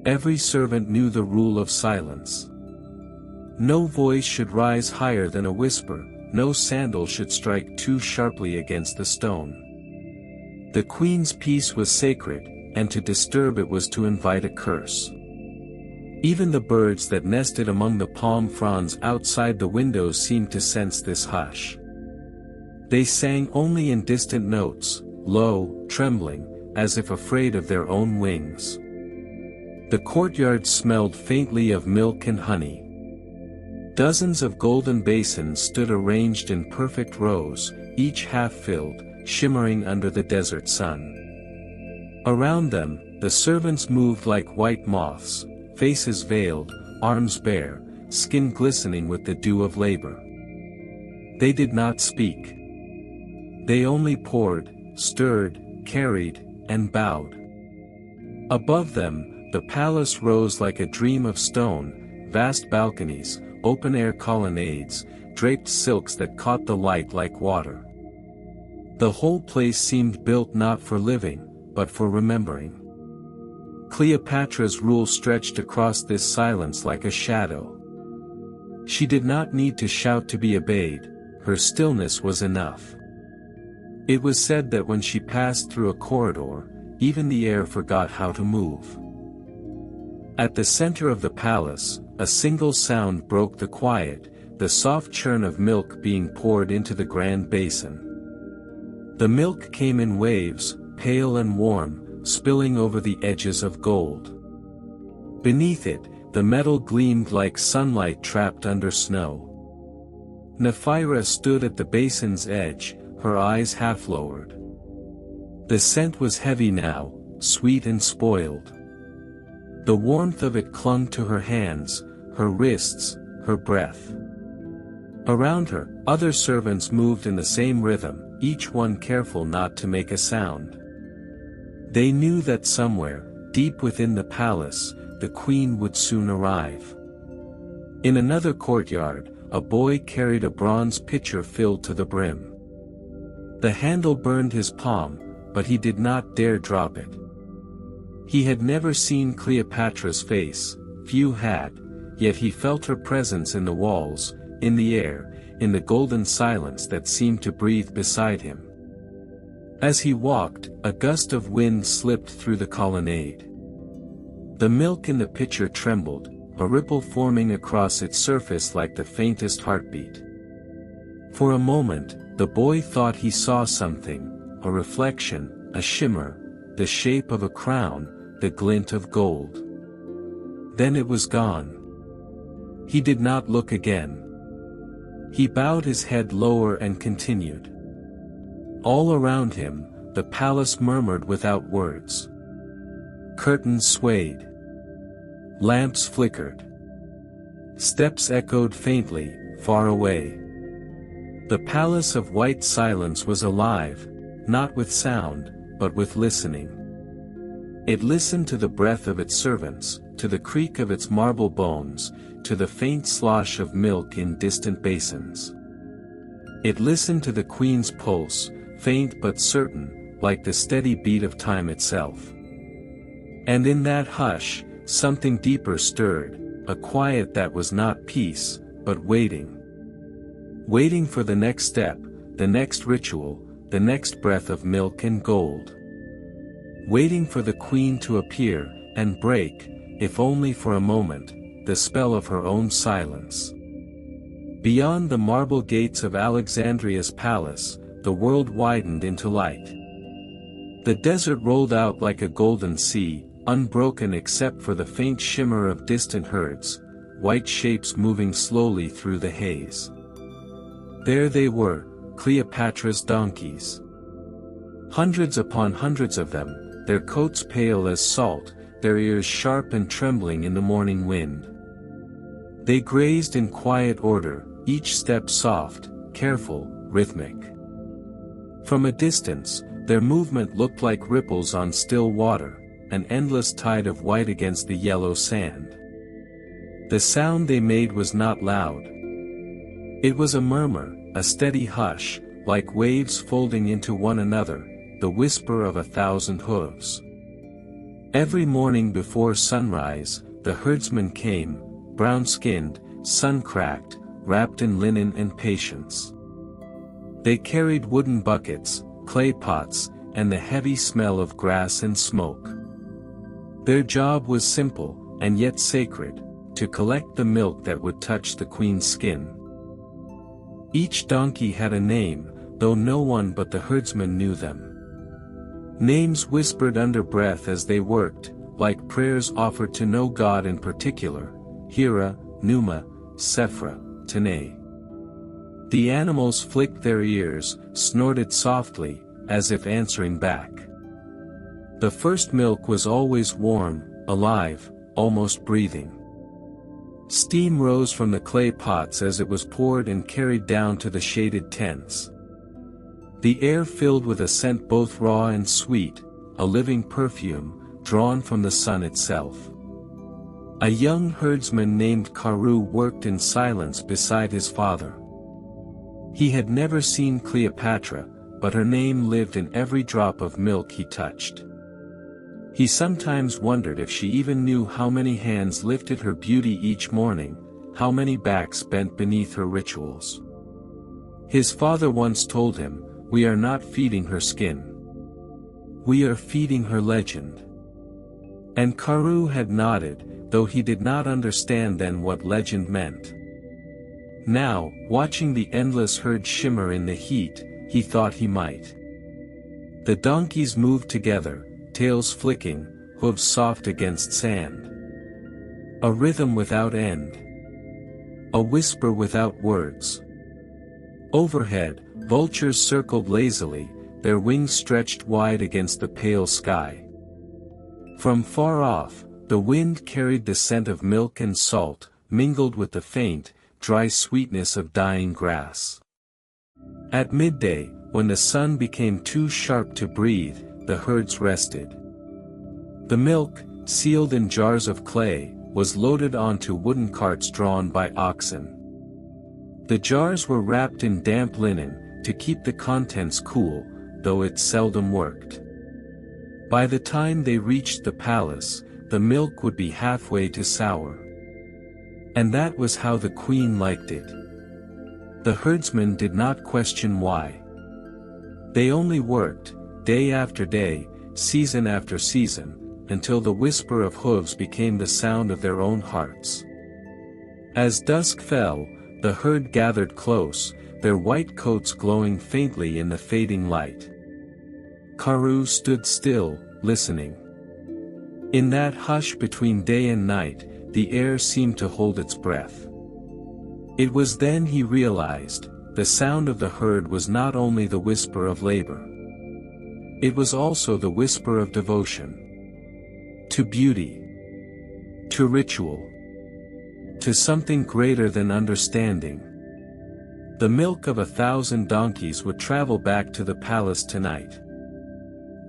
Every servant knew the rule of silence. No voice should rise higher than a whisper, no sandal should strike too sharply against the stone. The queen's peace was sacred, and to disturb it was to invite a curse. Even the birds that nested among the palm fronds outside the windows seemed to sense this hush. They sang only in distant notes, low, trembling, as if afraid of their own wings. The courtyard smelled faintly of milk and honey. Dozens of golden basins stood arranged in perfect rows, each half-filled, shimmering under the desert sun. Around them, the servants moved like white moths, faces veiled, arms bare, skin glistening with the dew of labor. They did not speak. They only poured, stirred, carried, and bowed. Above them, the palace rose like a dream of stone, vast balconies, open-air colonnades, draped silks that caught the light like water. The whole place seemed built not for living, but for remembering. Cleopatra's rule stretched across this silence like a shadow. She did not need to shout to be obeyed, her stillness was enough. It was said that when she passed through a corridor, even the air forgot how to move. At the center of the palace, a single sound broke the quiet, the soft churn of milk being poured into the grand basin. The milk came in waves, pale and warm, spilling over the edges of gold. Beneath it, the metal gleamed like sunlight trapped under snow. Nephira stood at the basin's edge, her eyes half-lowered. The scent was heavy now, sweet and spoiled. The warmth of it clung to her hands, her wrists, her breath. Around her, other servants moved in the same rhythm, each one careful not to make a sound. They knew that somewhere, deep within the palace, the queen would soon arrive. In another courtyard, a boy carried a bronze pitcher filled to the brim. The handle burned his palm, but he did not dare drop it. He had never seen Cleopatra's face, few had, yet he felt her presence in the walls, in the air, in the golden silence that seemed to breathe beside him. As he walked, a gust of wind slipped through the colonnade. The milk in the pitcher trembled, a ripple forming across its surface like the faintest heartbeat. For a moment, the boy thought he saw something, a reflection, a shimmer, the shape of a crown, the glint of gold. Then it was gone. He did not look again. He bowed his head lower and continued. All around him, the palace murmured without words. Curtains swayed. Lamps flickered. Steps echoed faintly, far away. The palace of white silence was alive, not with sound, but with listening. It listened to the breath of its servants, to the creak of its marble bones, to the faint slosh of milk in distant basins. It listened to the queen's pulse, faint but certain, like the steady beat of time itself. And in that hush, something deeper stirred, a quiet that was not peace, but waiting. Waiting for the next step, the next ritual, the next breath of milk and gold. Waiting for the queen to appear, and break, if only for a moment, the spell of her own silence. Beyond the marble gates of Alexandria's palace, the world widened into light. The desert rolled out like a golden sea, unbroken except for the faint shimmer of distant herds, white shapes moving slowly through the haze. There they were, Cleopatra's donkeys. Hundreds upon hundreds of them, their coats pale as salt, their ears sharp and trembling in the morning wind. They grazed in quiet order, each step soft, careful, rhythmic. From a distance, their movement looked like ripples on still water, an endless tide of white against the yellow sand. The sound they made was not loud. It was a murmur, a steady hush, like waves folding into one another, the whisper of 1,000 hooves. Every morning before sunrise, the herdsmen came, brown-skinned, sun-cracked, wrapped in linen and patience. They carried wooden buckets, clay pots, and the heavy smell of grass and smoke. Their job was simple, and yet sacred, to collect the milk that would touch the queen's skin. Each donkey had a name, though no one but the herdsmen knew them. Names whispered under breath as they worked, like prayers offered to no god in particular: Hera, Numa, Sephra, Tanae. The animals flicked their ears, snorted softly, as if answering back. The first milk was always warm, alive, almost breathing. Steam rose from the clay pots as it was poured and carried down to the shaded tents. The air filled with a scent both raw and sweet, a living perfume, drawn from the sun itself. A young herdsman named Carew worked in silence beside his father. He had never seen Cleopatra, but her name lived in every drop of milk he touched. He sometimes wondered if she even knew how many hands lifted her beauty each morning, how many backs bent beneath her rituals. His father once told him, "We are not feeding her skin. We are feeding her legend." And Carew had nodded, though he did not understand then what legend meant. Now, watching the endless herd shimmer in the heat, he thought he might. The donkeys moved together, tails flicking, hooves soft against sand. A rhythm without end. A whisper without words. Overhead, vultures circled lazily, their wings stretched wide against the pale sky. From far off, the wind carried the scent of milk and salt, mingled with the faint, dry sweetness of dying grass. At midday, when the sun became too sharp to breathe, the herds rested. The milk, sealed in jars of clay, was loaded onto wooden carts drawn by oxen. The jars were wrapped in damp linen, to keep the contents cool, though it seldom worked. By the time they reached the palace, the milk would be halfway to sour. And that was how the queen liked it. The herdsmen did not question why. They only worked, day after day, season after season, until the whisper of hooves became the sound of their own hearts. As dusk fell, the herd gathered close, their white coats glowing faintly in the fading light. Karoo stood still, listening. In that hush between day and night, the air seemed to hold its breath. It was then he realized, the sound of the herd was not only the whisper of labor. It was also the whisper of devotion. To beauty. To ritual. To something greater than understanding. The milk of 1,000 donkeys would travel back to the palace tonight.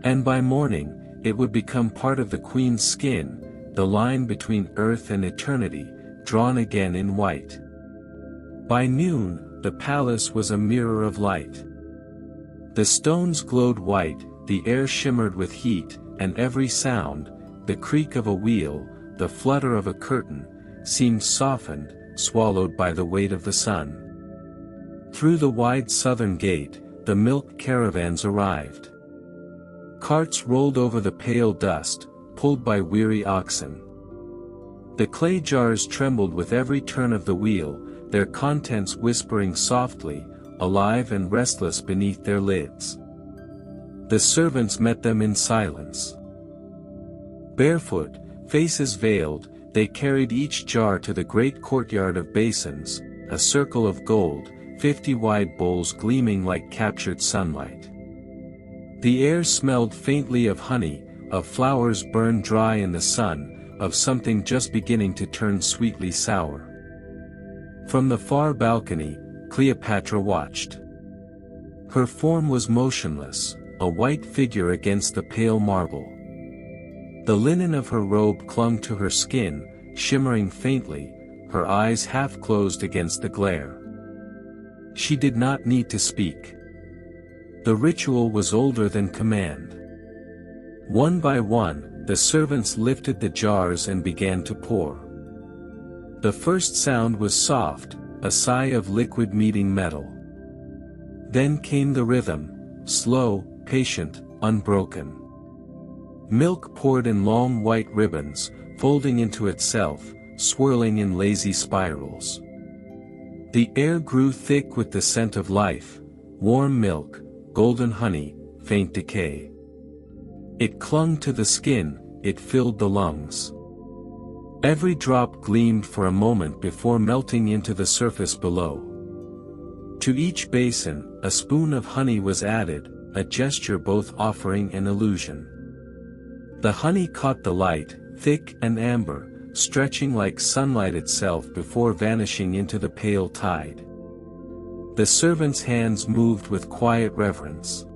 And by morning, it would become part of the queen's skin, the line between earth and eternity, drawn again in white. By noon, the palace was a mirror of light. The stones glowed white, the air shimmered with heat, and every sound, the creak of a wheel, the flutter of a curtain, seemed softened, swallowed by the weight of the sun. Through the wide southern gate, the milk caravans arrived. Carts rolled over the pale dust, pulled by weary oxen. The clay jars trembled with every turn of the wheel, their contents whispering softly, alive and restless beneath their lids. The servants met them in silence. Barefoot, faces veiled, they carried each jar to the great courtyard of basins, a circle of gold, 50 wide bowls gleaming like captured sunlight. The air smelled faintly of honey, of flowers burned dry in the sun, of something just beginning to turn sweetly sour. From the far balcony, Cleopatra watched. Her form was motionless, a white figure against the pale marble. The linen of her robe clung to her skin, shimmering faintly, her eyes half closed against the glare. She did not need to speak. The ritual was older than command. One by one, the servants lifted the jars and began to pour. The first sound was soft, a sigh of liquid meeting metal. Then came the rhythm, slow, patient, unbroken. Milk poured in long white ribbons, folding into itself, swirling in lazy spirals. The air grew thick with the scent of life, warm milk, golden honey, faint decay. It clung to the skin, it filled the lungs. Every drop gleamed for a moment before melting into the surface below. To each basin, a spoon of honey was added, a gesture both offering and illusion. The honey caught the light, thick and amber, stretching like sunlight itself before vanishing into the pale tide. The servants' hands moved with quiet reverence.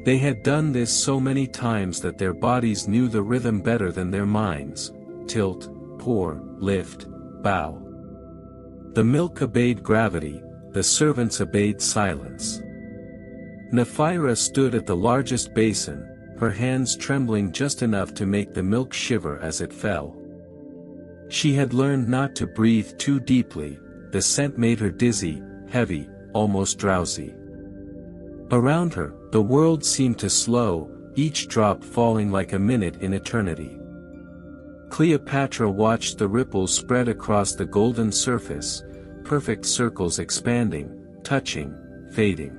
They had done this so many times that their bodies knew the rhythm better than their minds. Tilt, pour, lift, bow. The milk obeyed gravity, the servants obeyed silence. Nephira stood at the largest basin, her hands trembling just enough to make the milk shiver as it fell. She had learned not to breathe too deeply, the scent made her dizzy, heavy, almost drowsy. Around her, the world seemed to slow, each drop falling like a minute in eternity. Cleopatra watched the ripples spread across the golden surface, perfect circles expanding, touching, fading.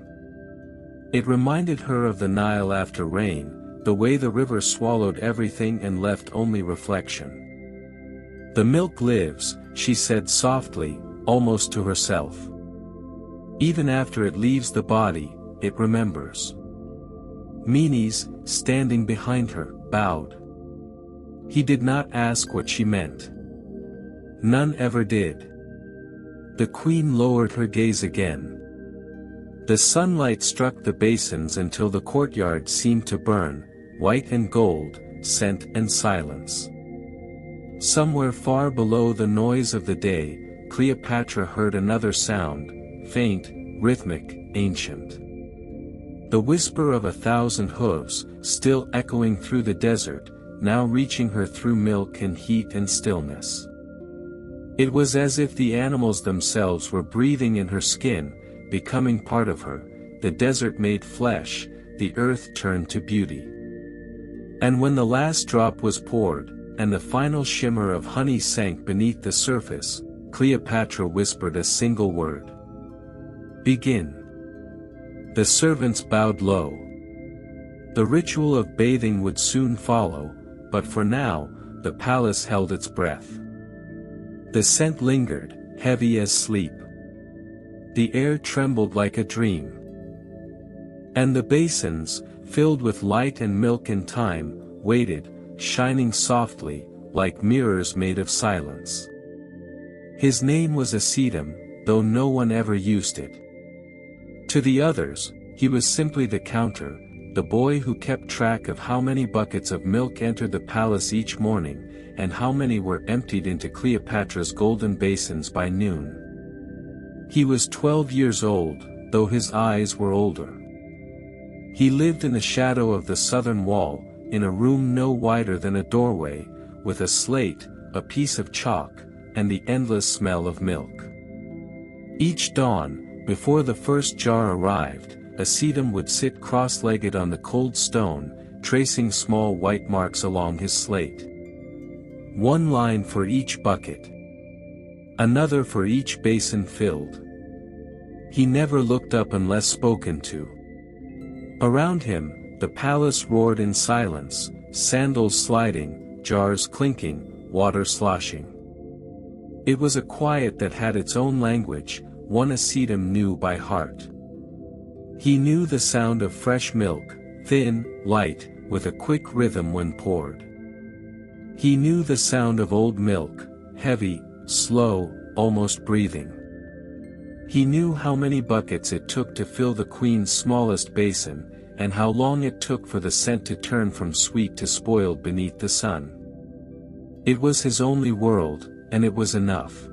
It reminded her of the Nile after rain, the way the river swallowed everything and left only reflection. The milk lives, she said softly, almost to herself. Even after it leaves the body, it remembers. Meanies, standing behind her, bowed. He did not ask what she meant. None ever did. The queen lowered her gaze again. The sunlight struck the basins until the courtyard seemed to burn, white and gold, scent and silence. Somewhere far below the noise of the day, Cleopatra heard another sound, faint, rhythmic, ancient. The whisper of 1,000 hooves, still echoing through the desert, now reaching her through milk and heat and stillness. It was as if the animals themselves were breathing in her skin, becoming part of her. The desert made flesh, the earth turned to beauty. And when the last drop was poured, and the final shimmer of honey sank beneath the surface, Cleopatra whispered a single word. Begin. The servants bowed low. The ritual of bathing would soon follow, but for now, the palace held its breath. The scent lingered, heavy as sleep. The air trembled like a dream. And the basins, filled with light and milk and time, waited, shining softly, like mirrors made of silence. His name was Asedum, though no one ever used it. To the others, he was simply the counter, the boy who kept track of how many buckets of milk entered the palace each morning, and how many were emptied into Cleopatra's golden basins by noon. He was 12 years old, though his eyes were older. He lived in the shadow of the southern wall, in a room no wider than a doorway, with a slate, a piece of chalk, and the endless smell of milk. Each dawn, before the first jar arrived, Asedum would sit cross-legged on the cold stone, tracing small white marks along his slate. One line for each bucket. Another for each basin filled. He never looked up unless spoken to. Around him, the palace roared in silence, sandals sliding, jars clinking, water sloshing. It was a quiet that had its own language, one Asedum knew by heart. He knew the sound of fresh milk, thin, light, with a quick rhythm when poured. He knew the sound of old milk, heavy, slow, almost breathing. He knew how many buckets it took to fill the queen's smallest basin, and how long it took for the scent to turn from sweet to spoiled beneath the sun. It was his only world, and it was enough.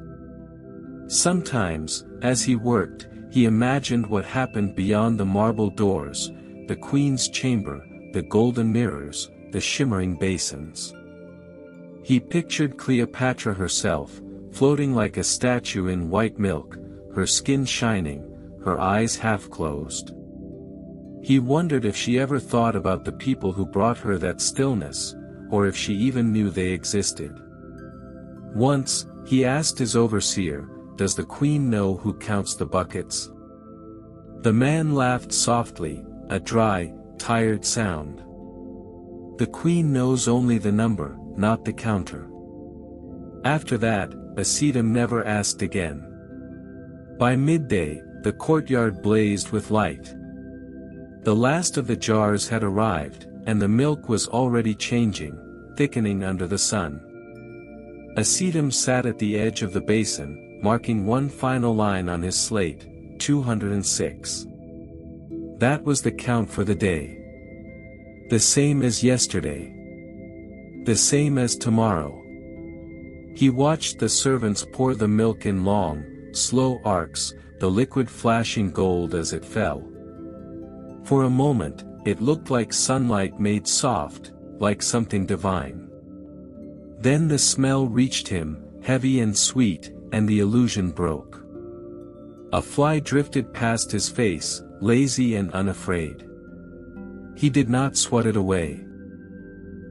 Sometimes, as he worked, he imagined what happened beyond the marble doors, the queen's chamber, the golden mirrors, the shimmering basins. He pictured Cleopatra herself, floating like a statue in white milk, her skin shining, her eyes half closed. He wondered if she ever thought about the people who brought her that stillness, or if she even knew they existed. Once, he asked his overseer, "Does the queen know who counts the buckets?" The man laughed softly, a dry, tired sound. "The queen knows only the number, not the counter." After that, Asedum never asked again. By midday, the courtyard blazed with light. The last of the jars had arrived, and the milk was already changing, thickening under the sun. Asedum sat at the edge of the basin, marking one final line on his slate, 206. That was the count for the day. The same as yesterday. The same as tomorrow. He watched the servants pour the milk in long, slow arcs, the liquid flashing gold as it fell. For a moment, it looked like sunlight made soft, like something divine. Then the smell reached him, heavy and sweet, and the illusion broke. A fly drifted past his face, lazy and unafraid. He did not swat it away.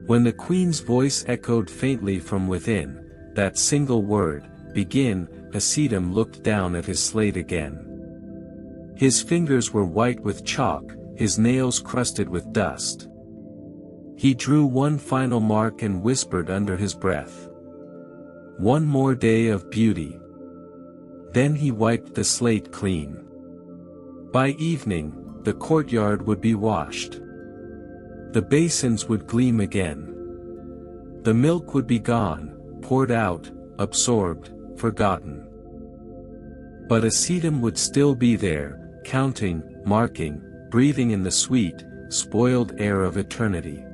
When the queen's voice echoed faintly from within, that single word, "Begin," Asedum looked down at his slate again. His fingers were white with chalk, his nails crusted with dust. He drew one final mark and whispered under his breath. "One more day of beauty." Then he wiped the slate clean. By evening, the courtyard would be washed. The basins would gleam again. The milk would be gone, poured out, absorbed, forgotten. But acetum would still be there, counting, marking, breathing in the sweet, spoiled air of eternity.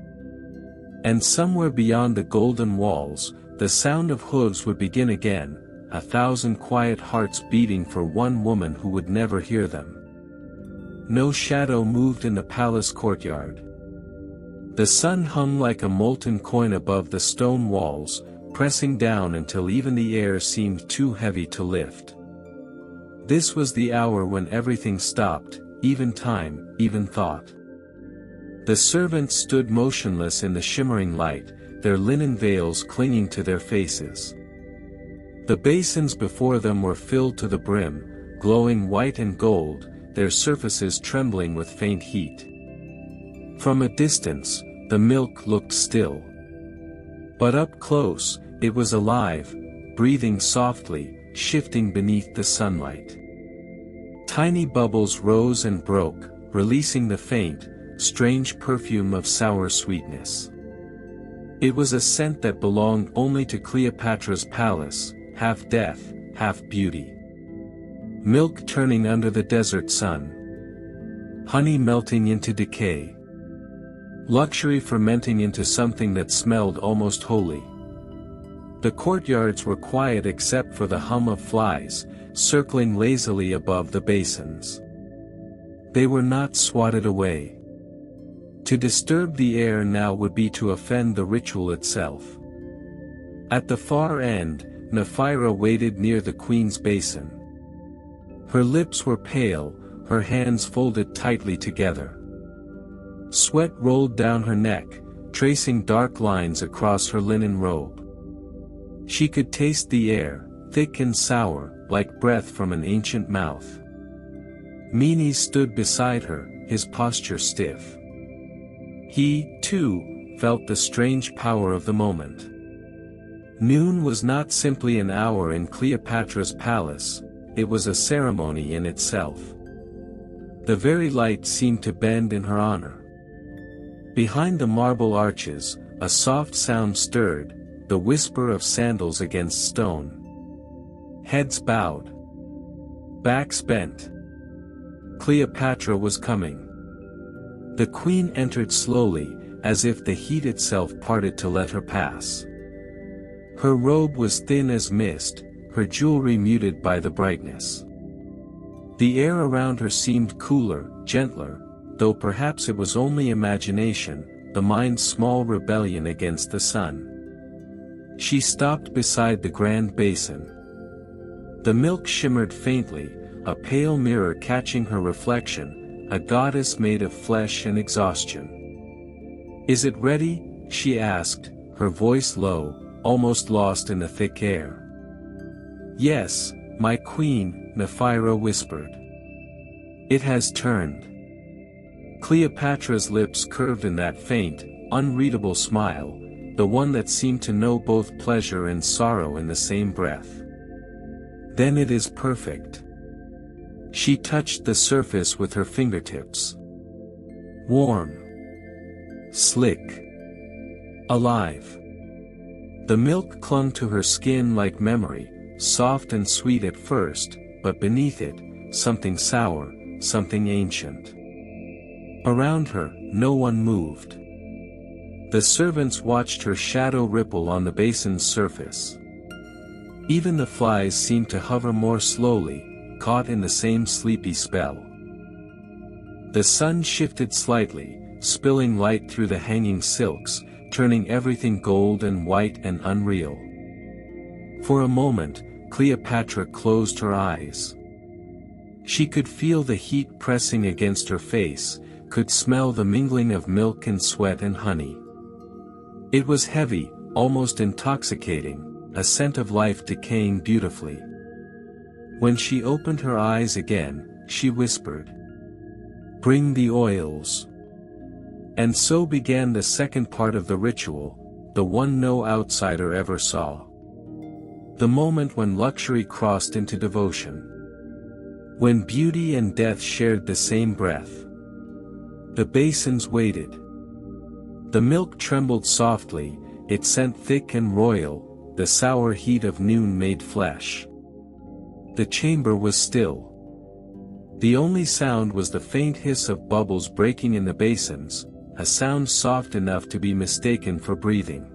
And somewhere beyond the golden walls, the sound of hooves would begin again, 1,000 quiet hearts beating for one woman who would never hear them. No shadow moved in the palace courtyard. The sun hung like a molten coin above the stone walls, pressing down until even the air seemed too heavy to lift. This was the hour when everything stopped, even time, even thought. The servants stood motionless in the shimmering light, their linen veils clinging to their faces. The basins before them were filled to the brim, glowing white and gold, their surfaces trembling with faint heat. From a distance, the milk looked still. But up close, it was alive, breathing softly, shifting beneath the sunlight. Tiny bubbles rose and broke, releasing the faint, strange perfume of sour sweetness. It was a scent that belonged only to Cleopatra's palace, half death, half beauty. Milk turning under the desert sun. Honey melting into decay. Luxury fermenting into something that smelled almost holy. The courtyards were quiet except for the hum of flies, circling lazily above the basins. They were not swatted away. To disturb the air now would be to offend the ritual itself. At the far end, Nephira waited near the queen's basin. Her lips were pale, her hands folded tightly together. Sweat rolled down her neck, tracing dark lines across her linen robe. She could taste the air, thick and sour, like breath from an ancient mouth. Menes stood beside her, his posture stiff. He, too, felt the strange power of the moment. Noon was not simply an hour in Cleopatra's palace, it was a ceremony in itself. The very light seemed to bend in her honor. Behind the marble arches, a soft sound stirred, the whisper of sandals against stone. Heads bowed. Backs bent. Cleopatra was coming. The queen entered slowly, as if the heat itself parted to let her pass. Her robe was thin as mist, her jewelry muted by the brightness. The air around her seemed cooler, gentler, though perhaps it was only imagination, the mind's small rebellion against the sun. She stopped beside the grand basin. The milk shimmered faintly, a pale mirror catching her reflection, a goddess made of flesh and exhaustion. "Is it ready?" she asked, her voice low, almost lost in the thick air. "Yes, my queen," Nephira whispered. "It has turned." Cleopatra's lips curved in that faint, unreadable smile, the one that seemed to know both pleasure and sorrow in the same breath. "Then it is perfect." She touched the surface with her fingertips. Warm. Slick. Alive. The milk clung to her skin like memory, soft and sweet at first, but beneath it, something sour, something ancient. Around her, no one moved. The servants watched her shadow ripple on the basin's surface. Even the flies seemed to hover more slowly, caught in the same sleepy spell. The sun shifted slightly, spilling light through the hanging silks, turning everything gold and white and unreal. For a moment, Cleopatra closed her eyes. She could feel the heat pressing against her face, could smell the mingling of milk and sweat and honey. It was heavy, almost intoxicating, a scent of life decaying beautifully. When she opened her eyes again, she whispered, "Bring the oils." And so began the second part of the ritual, the one no outsider ever saw. The moment when luxury crossed into devotion. When beauty and death shared the same breath. The basins waited. The milk trembled softly, its scent thick and royal, the sour heat of noon-made flesh. The chamber was still. The only sound was the faint hiss of bubbles breaking in the basins, a sound soft enough to be mistaken for breathing.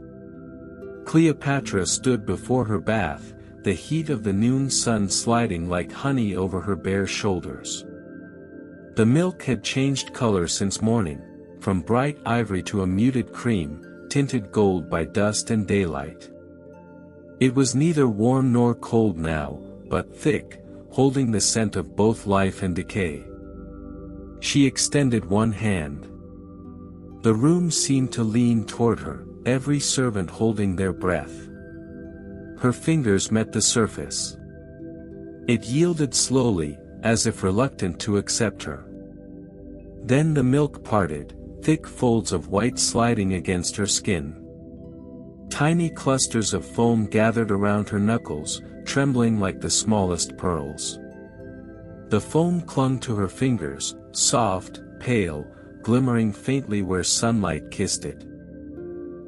Cleopatra stood before her bath, the heat of the noon sun sliding like honey over her bare shoulders. The milk had changed color since morning, from bright ivory to a muted cream, tinted gold by dust and daylight. It was neither warm nor cold now, but thick, holding the scent of both life and decay. She extended one hand. The room seemed to lean toward her, every servant holding their breath. Her fingers met the surface. It yielded slowly, as if reluctant to accept her. Then the milk parted, thick folds of white sliding against her skin. Tiny clusters of foam gathered around her knuckles, trembling like the smallest pearls. The foam clung to her fingers, soft, pale, glimmering faintly where sunlight kissed it.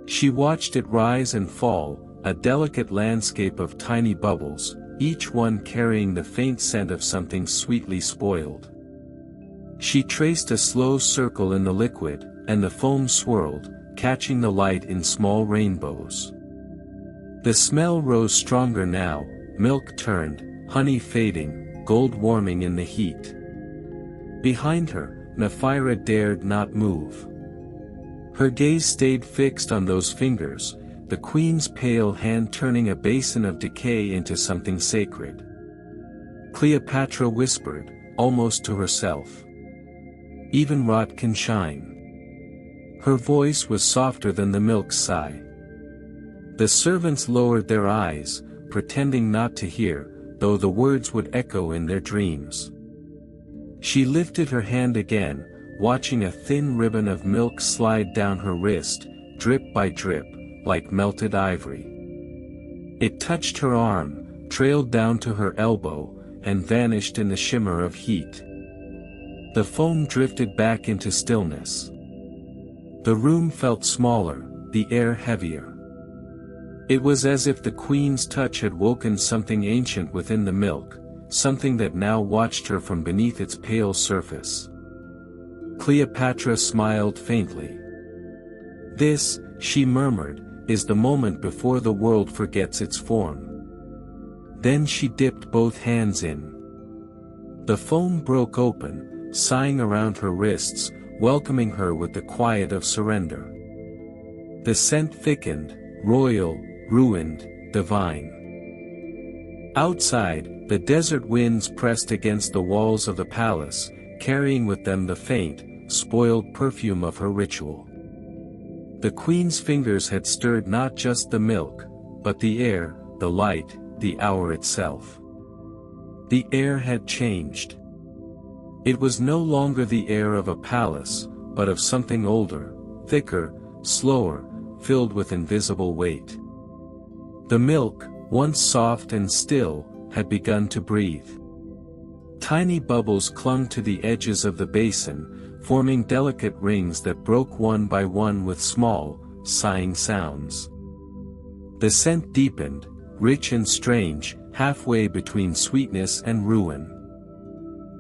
She watched it rise and fall, a delicate landscape of tiny bubbles, each one carrying the faint scent of something sweetly spoiled. She traced a slow circle in the liquid, and the foam swirled, catching the light in small rainbows. The smell rose stronger now, milk turned, honey fading, gold warming in the heat. Behind her, Nephira dared not move. Her gaze stayed fixed on those fingers, the queen's pale hand turning a basin of decay into something sacred. Cleopatra whispered, almost to herself. "Even rot can shine." Her voice was softer than the milk's sigh. The servants lowered their eyes, pretending not to hear, though the words would echo in their dreams. She lifted her hand again, watching a thin ribbon of milk slide down her wrist, drip by drip, like melted ivory. It touched her arm, trailed down to her elbow, and vanished in the shimmer of heat. The foam drifted back into stillness. The room felt smaller, the air heavier. It was as if the queen's touch had woken something ancient within the milk, something that now watched her from beneath its pale surface. Cleopatra smiled faintly. "This," she murmured, "is the moment before the world forgets its form." Then she dipped both hands in. The foam broke open, sighing around her wrists, welcoming her with the quiet of surrender. The scent thickened, royal, ruined, divine. Outside, the desert winds pressed against the walls of the palace, carrying with them the faint, spoiled perfume of her ritual. The queen's fingers had stirred not just the milk, but the air, the light, the hour itself. The air had changed. It was no longer the air of a palace, but of something older, thicker, slower, filled with invisible weight. The milk, once soft and still, had begun to breathe. Tiny bubbles clung to the edges of the basin, forming delicate rings that broke one by one with small, sighing sounds. The scent deepened, rich and strange, halfway between sweetness and ruin.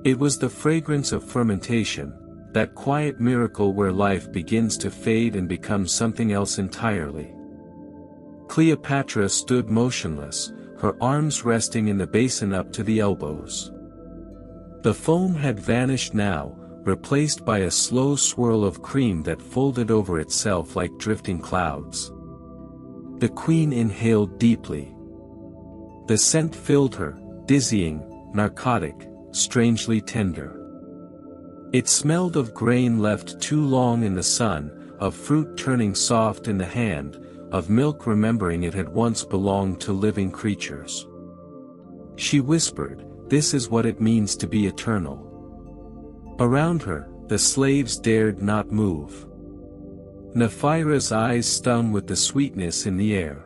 It was the fragrance of fermentation, that quiet miracle where life begins to fade and become something else entirely. Cleopatra stood motionless, her arms resting in the basin up to the elbows. The foam had vanished now, replaced by a slow swirl of cream that folded over itself like drifting clouds. The queen inhaled deeply. The scent filled her, dizzying, narcotic, strangely tender. It smelled of grain left too long in the sun, of fruit turning soft in the hand, of milk remembering it had once belonged to living creatures. She whispered, "This is what it means to be eternal." Around her, the slaves dared not move. Nephira's eyes stung with the sweetness in the air.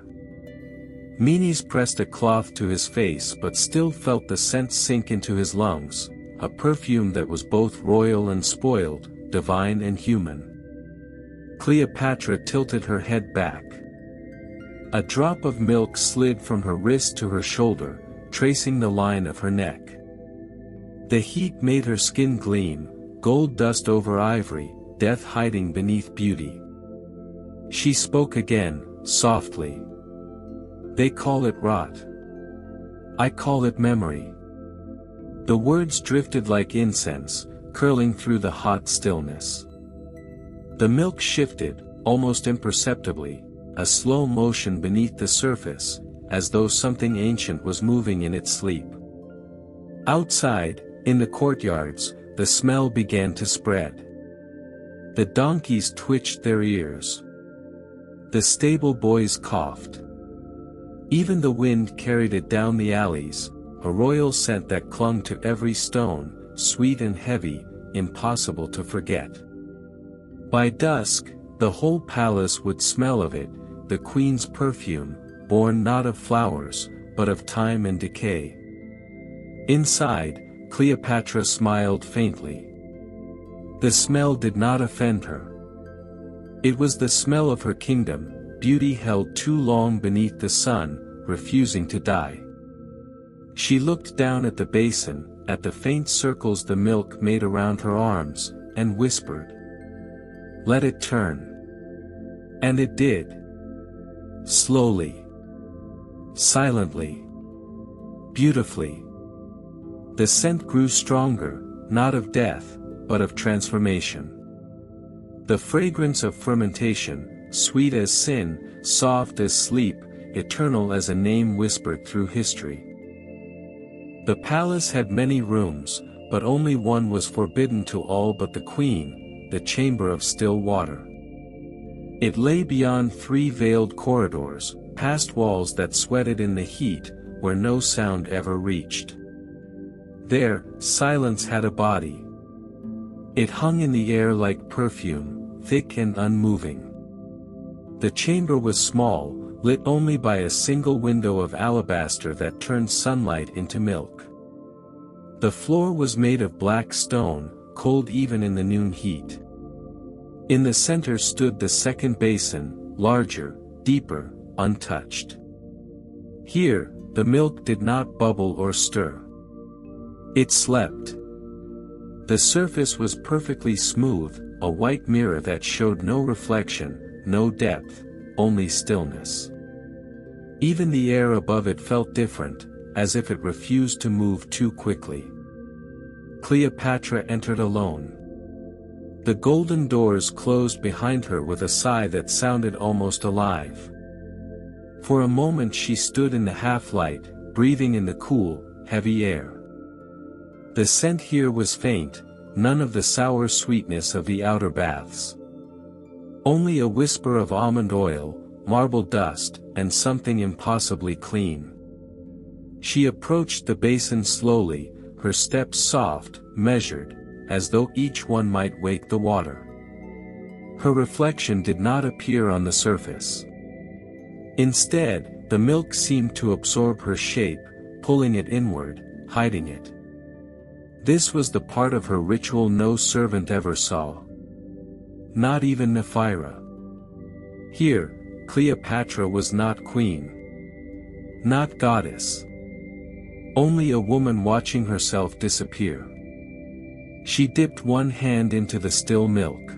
Menes pressed a cloth to his face but still felt the scent sink into his lungs, a perfume that was both royal and spoiled, divine and human. Cleopatra tilted her head back. A drop of milk slid from her wrist to her shoulder, tracing the line of her neck. The heat made her skin gleam, gold dust over ivory, death hiding beneath beauty. She spoke again, softly. They call it rot. I call it memory. The words drifted like incense, curling through the hot stillness. The milk shifted, almost imperceptibly, a slow motion beneath the surface, as though something ancient was moving in its sleep. Outside, in the courtyards, the smell began to spread. The donkeys twitched their ears. The stable boys coughed. Even the wind carried it down the alleys, a royal scent that clung to every stone, sweet and heavy, impossible to forget. By dusk, the whole palace would smell of it, the queen's perfume, born not of flowers, but of time and decay. Inside, Cleopatra smiled faintly. The smell did not offend her. It was the smell of her kingdom, beauty held too long beneath the sun, refusing to die. She looked down at the basin, at the faint circles the milk made around her arms, and whispered, "Let it turn." And it did. Slowly. Silently. Beautifully. The scent grew stronger, not of death, but of transformation. The fragrance of fermentation, sweet as sin, soft as sleep, eternal as a name whispered through history. The palace had many rooms, but only one was forbidden to all but the queen, the chamber of still water. It lay beyond 3 veiled corridors, past walls that sweated in the heat, where no sound ever reached. There, silence had a body. It hung in the air like perfume, thick and unmoving. The chamber was small, lit only by a single window of alabaster that turned sunlight into milk. The floor was made of black stone, cold even in the noon heat. In the center stood the second basin, larger, deeper, untouched. Here, the milk did not bubble or stir. It slept. The surface was perfectly smooth, a white mirror that showed no reflection, no depth, only stillness. Even the air above it felt different, as if it refused to move too quickly. Cleopatra entered alone. The golden doors closed behind her with a sigh that sounded almost alive. For a moment she stood in the half-light, breathing in the cool, heavy air. The scent here was faint, none of the sour sweetness of the outer baths. Only a whisper of almond oil, marble dust, and something impossibly clean. She approached the basin slowly, her steps soft, measured, as though each one might wake the water. Her reflection did not appear on the surface. Instead, the milk seemed to absorb her shape, pulling it inward, hiding it. This was the part of her ritual no servant ever saw. Not even Nephira. Here, Cleopatra was not queen. Not goddess. Only a woman watching herself disappear. She dipped one hand into the still milk.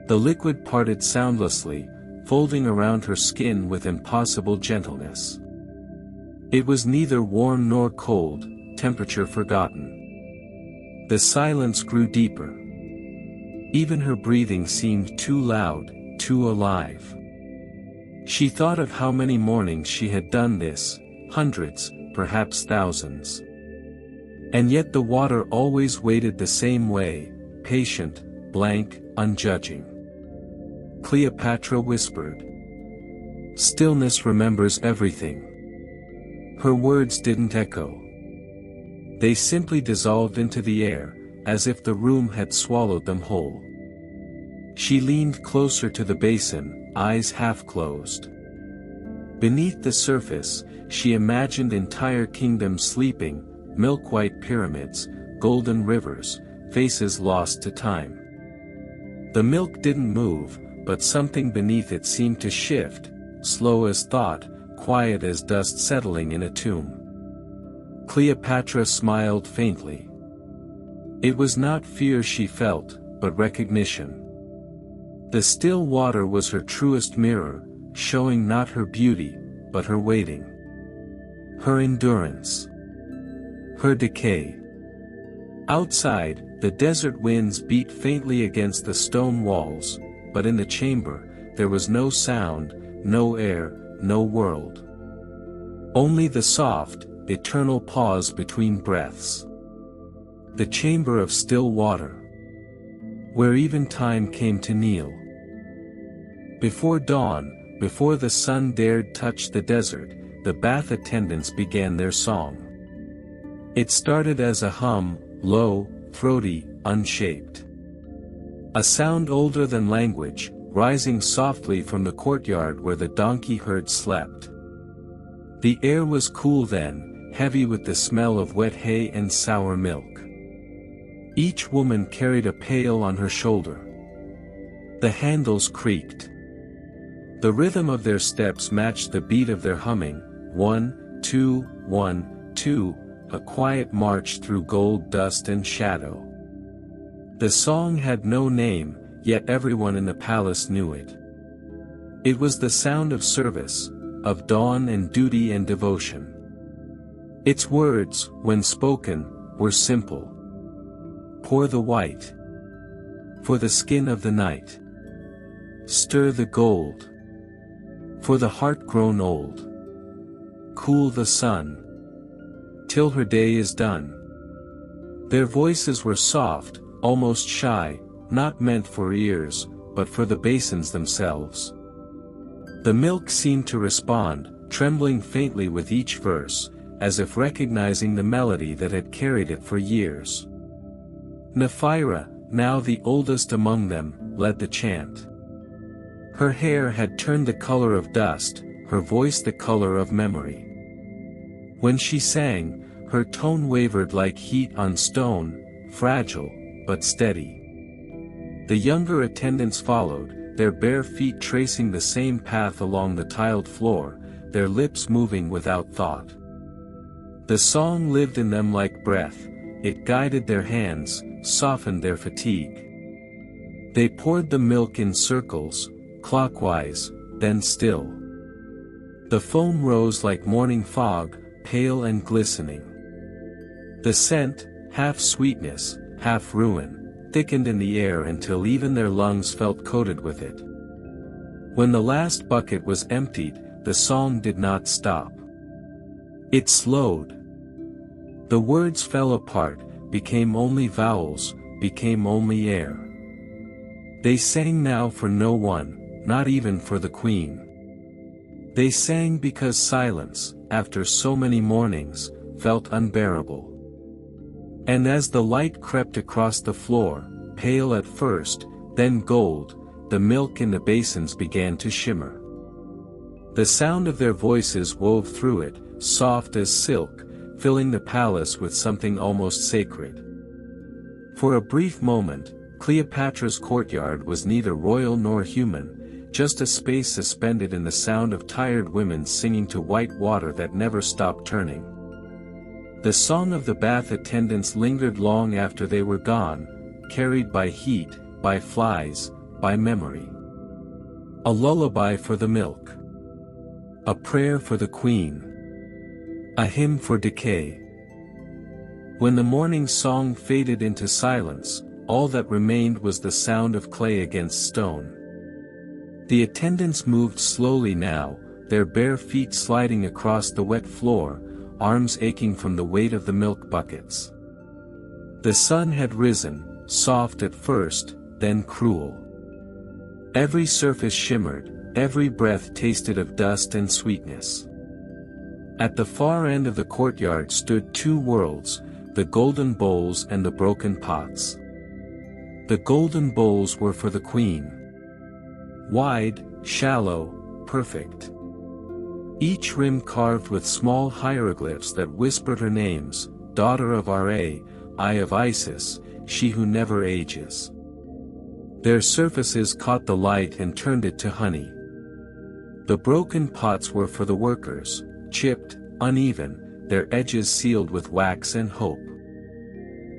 The liquid parted soundlessly, folding around her skin with impossible gentleness. It was neither warm nor cold, temperature forgotten. The silence grew deeper. Even her breathing seemed too loud, too alive. She thought of how many mornings she had done this, hundreds, perhaps thousands. And yet the water always waited the same way, patient, blank, unjudging. Cleopatra whispered. Stillness remembers everything. Her words didn't echo. They simply dissolved into the air, as if the room had swallowed them whole. She leaned closer to the basin, eyes half closed. Beneath the surface, she imagined entire kingdoms sleeping, milk-white pyramids, golden rivers, faces lost to time. The milk didn't move, but something beneath it seemed to shift, slow as thought, quiet as dust settling in a tomb. Cleopatra smiled faintly. It was not fear she felt, but recognition. The still water was her truest mirror, showing not her beauty, but her waiting. Her endurance. Her decay. Outside, the desert winds beat faintly against the stone walls, but in the chamber, there was no sound, no air, no world. Only the soft, eternal pause between breaths. The chamber of still water. Where even time came to kneel. Before dawn, before the sun dared touch the desert, the bath attendants began their song. It started as a hum, low, throaty, unshaped. A sound older than language, rising softly from the courtyard where the donkey herd slept. The air was cool then, heavy with the smell of wet hay and sour milk. Each woman carried a pail on her shoulder. The handles creaked. The rhythm of their steps matched the beat of their humming, 1, 2, 1, 2, a quiet march through gold dust and shadow. The song had no name, yet everyone in the palace knew it. It was the sound of service, of dawn and duty and devotion. Its words, when spoken, were simple. Pour the white. For the skin of the night. Stir the gold. For the heart grown old. Cool the sun. Till her day is done. Their voices were soft, almost shy, not meant for ears, but for the basins themselves. The milk seemed to respond, trembling faintly with each verse, as if recognizing the melody that had carried it for years. Nephira, now the oldest among them, led the chant. Her hair had turned the color of dust, her voice the color of memory. When she sang, her tone wavered like heat on stone, fragile, but steady. The younger attendants followed, their bare feet tracing the same path along the tiled floor, their lips moving without thought. The song lived in them like breath, it guided their hands, softened their fatigue. They poured the milk in circles, clockwise, then still. The foam rose like morning fog, pale and glistening. The scent, half sweetness, half ruin, thickened in the air until even their lungs felt coated with it. When the last bucket was emptied, the song did not stop. It slowed. The words fell apart, became only vowels, became only air. They sang now for no one, not even for the queen. They sang because silence, after so many mornings, felt unbearable. And as the light crept across the floor, pale at first, then gold, the milk in the basins began to shimmer. The sound of their voices wove through it, soft as silk, filling the palace with something almost sacred. For a brief moment, Cleopatra's courtyard was neither royal nor human, just a space suspended in the sound of tired women singing to white water that never stopped turning. The song of the bath attendants lingered long after they were gone, carried by heat, by flies, by memory. A lullaby for the milk. A prayer for the queen. A hymn for decay. When the morning song faded into silence, all that remained was the sound of clay against stone. The attendants moved slowly now, their bare feet sliding across the wet floor, arms aching from the weight of the milk buckets. The sun had risen, soft at first, then cruel. Every surface shimmered, every breath tasted of dust and sweetness. At the far end of the courtyard stood two worlds, the golden bowls and the broken pots. The golden bowls were for the queen. Wide, shallow, perfect. Each rim carved with small hieroglyphs that whispered her names, daughter of Ra, eye of Isis, she who never ages. Their surfaces caught the light and turned it to honey. The broken pots were for the workers, chipped, uneven, their edges sealed with wax and hope.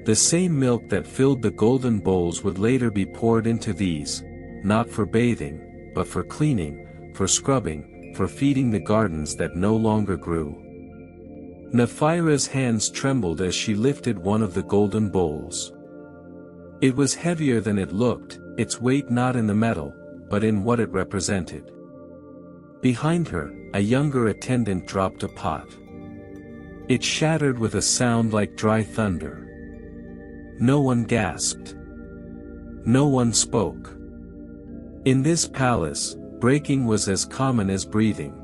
The same milk that filled the golden bowls would later be poured into these, not for bathing, but for cleaning, for scrubbing, for feeding the gardens that no longer grew. Nephira's hands trembled as she lifted one of the golden bowls. It was heavier than it looked, its weight not in the metal, but in what it represented. Behind her, a younger attendant dropped a pot. It shattered with a sound like dry thunder. No one gasped. No one spoke. In this palace, breaking was as common as breathing.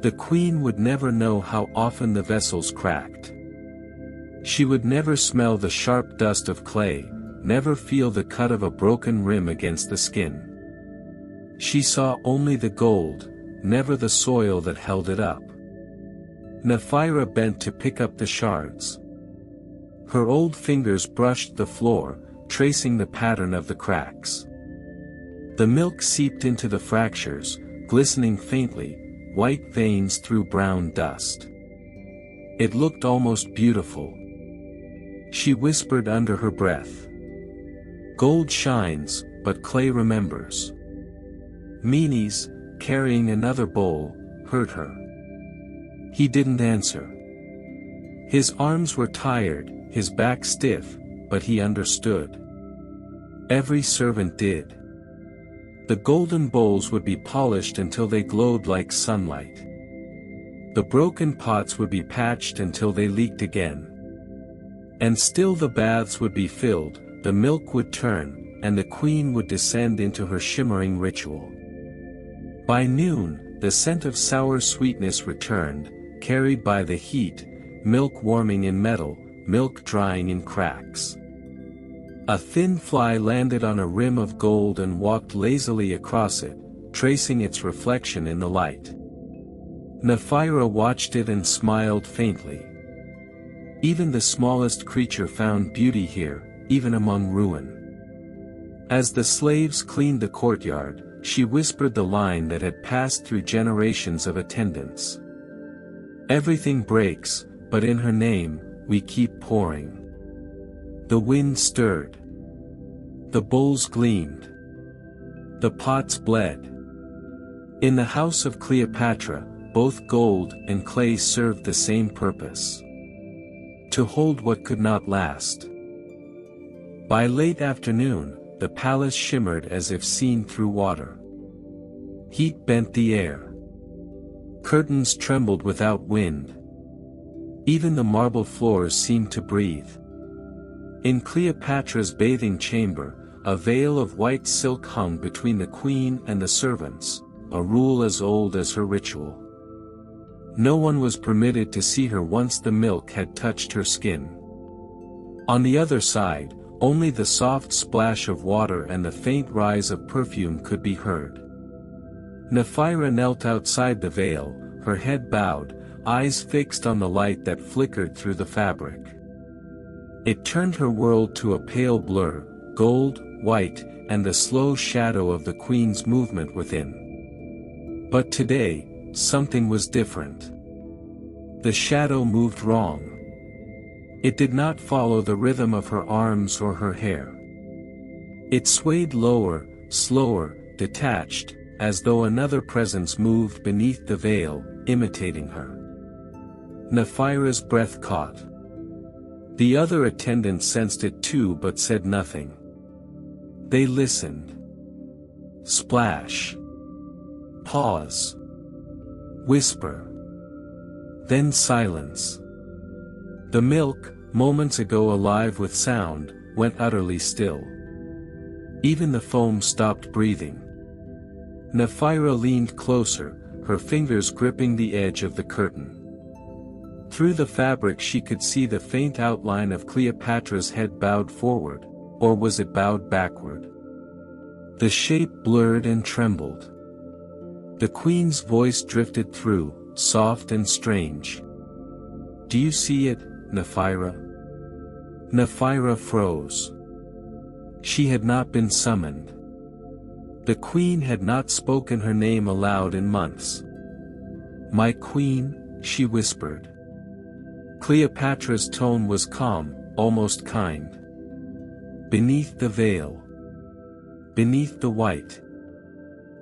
The queen would never know how often the vessels cracked. She would never smell the sharp dust of clay, never feel the cut of a broken rim against the skin. She saw only the gold, never the soil that held it up. Nephira bent to pick up the shards. Her old fingers brushed the floor, tracing the pattern of the cracks. The milk seeped into the fractures, glistening faintly, white veins through brown dust. It looked almost beautiful. She whispered under her breath. Gold shines, but clay remembers. Menes, carrying another bowl, heard her. He didn't answer. His arms were tired, his back stiff, but he understood. Every servant did. The golden bowls would be polished until they glowed like sunlight. The broken pots would be patched until they leaked again. And still the baths would be filled, the milk would turn, and the queen would descend into her shimmering ritual. By noon, the scent of sour sweetness returned, carried by the heat, milk warming in metal, milk drying in cracks. A thin fly landed on a rim of gold and walked lazily across it, tracing its reflection in the light. Nephira watched it and smiled faintly. Even the smallest creature found beauty here, even among ruin. As the slaves cleaned the courtyard, she whispered the line that had passed through generations of attendants. Everything breaks, but in her name, we keep pouring. The wind stirred. The bowls gleamed. The pots bled. In the house of Cleopatra, both gold and clay served the same purpose. To hold what could not last. By late afternoon, the palace shimmered as if seen through water. Heat bent the air. Curtains trembled without wind. Even the marble floors seemed to breathe. In Cleopatra's bathing chamber, a veil of white silk hung between the queen and the servants, a rule as old as her ritual. No one was permitted to see her once the milk had touched her skin. On the other side, only the soft splash of water and the faint rise of perfume could be heard. Nephira knelt outside the veil, her head bowed, eyes fixed on the light that flickered through the fabric. It turned her world to a pale blur, gold, white, and the slow shadow of the queen's movement within. But today, something was different. The shadow moved wrong. It did not follow the rhythm of her arms or her hair. It swayed lower, slower, detached, as though another presence moved beneath the veil, imitating her. Nephira's breath caught. The other attendants sensed it too but said nothing. They listened. Splash. Pause. Whisper. Then silence. The milk, moments ago alive with sound, went utterly still. Even the foam stopped breathing. Nephira leaned closer, her fingers gripping the edge of the curtain. Through the fabric she could see the faint outline of Cleopatra's head bowed forward, or was it bowed backward? The shape blurred and trembled. The queen's voice drifted through, soft and strange. Do you see it, Nephira? Nephira froze. She had not been summoned. The queen had not spoken her name aloud in months. "My queen," she whispered. Cleopatra's tone was calm, almost kind. "Beneath the veil. Beneath the white.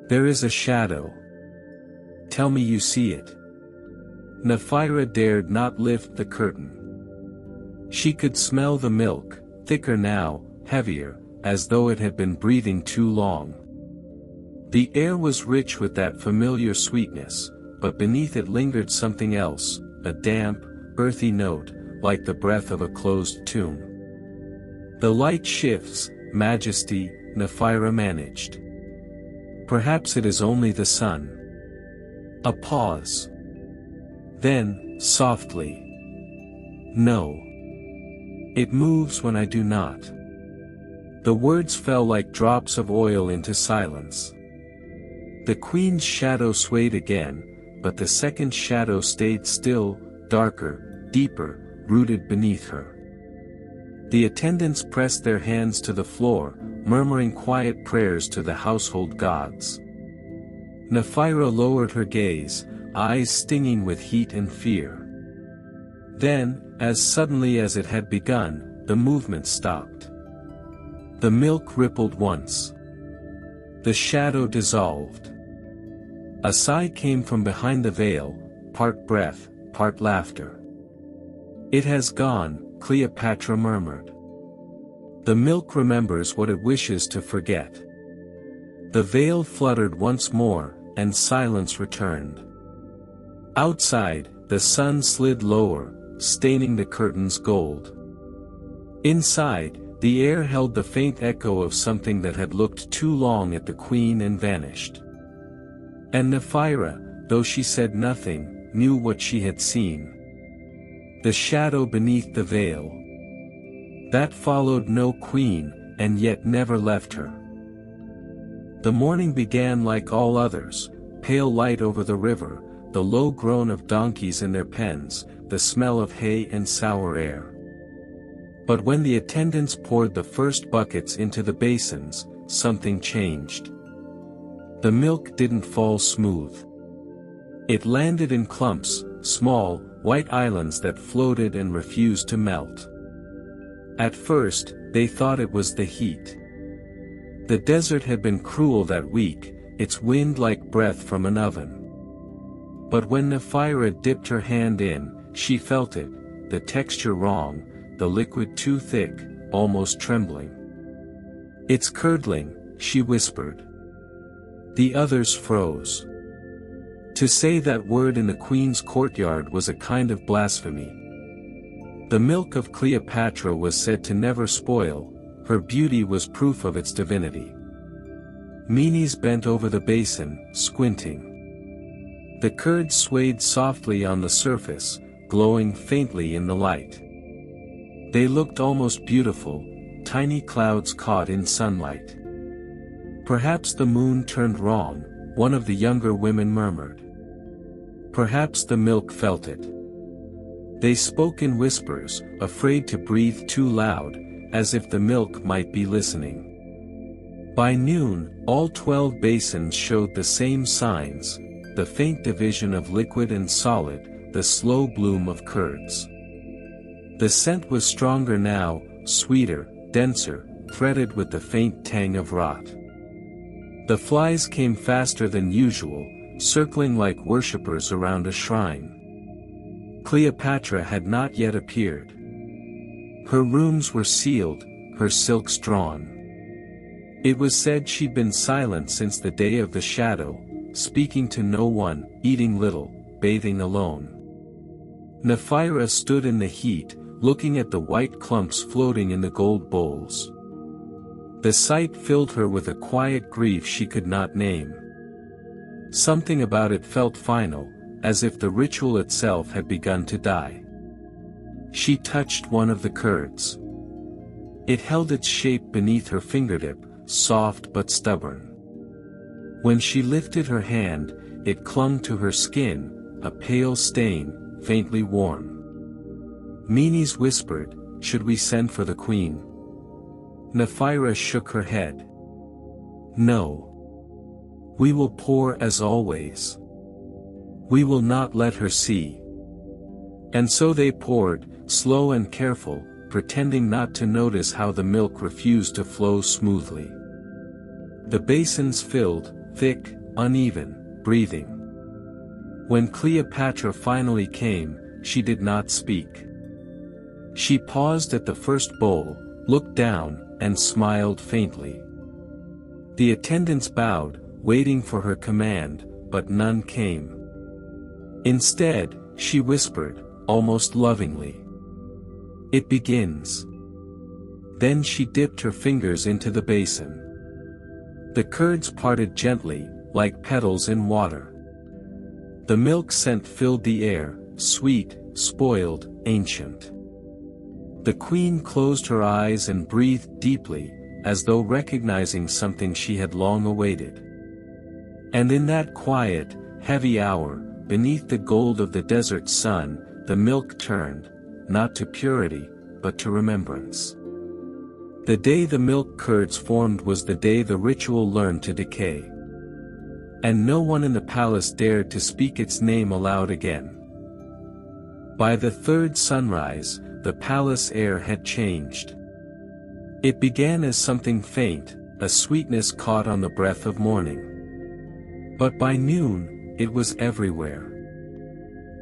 There is a shadow. Tell me you see it." Nephira dared not lift the curtain. She could smell the milk, thicker now, heavier, as though it had been breathing too long. The air was rich with that familiar sweetness, but beneath it lingered something else, a damp, earthy note, like the breath of a closed tomb. "The light shifts, Majesty," Nephira managed. "Perhaps it is only the sun." A pause. Then, softly, "No. It moves when I do not." The words fell like drops of oil into silence. The queen's shadow swayed again, but the second shadow stayed still, darker, deeper, rooted beneath her. The attendants pressed their hands to the floor, murmuring quiet prayers to the household gods. Nephira lowered her gaze, eyes stinging with heat and fear. Then, as suddenly as it had begun, the movement stopped. The milk rippled once. The shadow dissolved. A sigh came from behind the veil, part breath, part laughter. "It has gone," Cleopatra murmured. "The milk remembers what it wishes to forget." The veil fluttered once more, and silence returned. Outside, the sun slid lower, staining the curtains gold. Inside, the air held the faint echo of something that had looked too long at the queen and vanished. And Nephira, though she said nothing, knew what she had seen. The shadow beneath the veil. That followed no queen, and yet never left her. The morning began like all others, pale light over the river, the low groan of donkeys in their pens, the smell of hay and sour air. But when the attendants poured the first buckets into the basins, something changed. The milk didn't fall smooth. It landed in clumps, small, white islands that floated and refused to melt. At first, they thought it was the heat. The desert had been cruel that week, its wind like breath from an oven. But when Nephira dipped her hand in, she felt it, the texture wrong, the liquid too thick, almost trembling. "It's curdling," she whispered. The others froze. To say that word in the queen's courtyard was a kind of blasphemy. The milk of Cleopatra was said to never spoil, her beauty was proof of its divinity. Menes bent over the basin, squinting. The curds swayed softly on the surface, glowing faintly in the light. They looked almost beautiful, tiny clouds caught in sunlight. "Perhaps the moon turned wrong," one of the younger women murmured. Perhaps the milk felt it. They spoke in whispers, afraid to breathe too loud, as if the milk might be listening. By noon, all 12 basins showed the same signs, the faint division of liquid and solid, the slow bloom of curds. The scent was stronger now, sweeter, denser, threaded with the faint tang of rot. The flies came faster than usual, circling like worshippers around a shrine. Cleopatra had not yet appeared. Her rooms were sealed, her silks drawn. It was said she'd been silent since the day of the shadow, speaking to no one, eating little, bathing alone. Nephira stood in the heat, looking at the white clumps floating in the gold bowls. The sight filled her with a quiet grief she could not name. Something about it felt final, as if the ritual itself had begun to die. She touched one of the curds. It held its shape beneath her fingertip, soft but stubborn. When she lifted her hand, it clung to her skin, a pale stain, faintly warm. Menes whispered, "Should we send for the queen?" Nephira shook her head. No. We will pour as always. We will not let her see. And so they poured, slow and careful, pretending not to notice how the milk refused to flow smoothly. The basins filled, thick, uneven, breathing. When Cleopatra finally came, she did not speak. She paused at the first bowl, looked down, and smiled faintly. The attendants bowed, waiting for her command, but none came. Instead, she whispered, almost lovingly. It begins. Then she dipped her fingers into the basin. The curds parted gently, like petals in water. The milk scent filled the air, sweet, spoiled, ancient. The queen closed her eyes and breathed deeply, as though recognizing something she had long awaited. And in that quiet, heavy hour, beneath the gold of the desert sun, the milk turned, not to purity, but to remembrance. The day the milk curds formed was the day the ritual learned to decay. And no one in the palace dared to speak its name aloud again. By the third sunrise, the palace air had changed. It began as something faint, a sweetness caught on the breath of morning. But by noon, it was everywhere.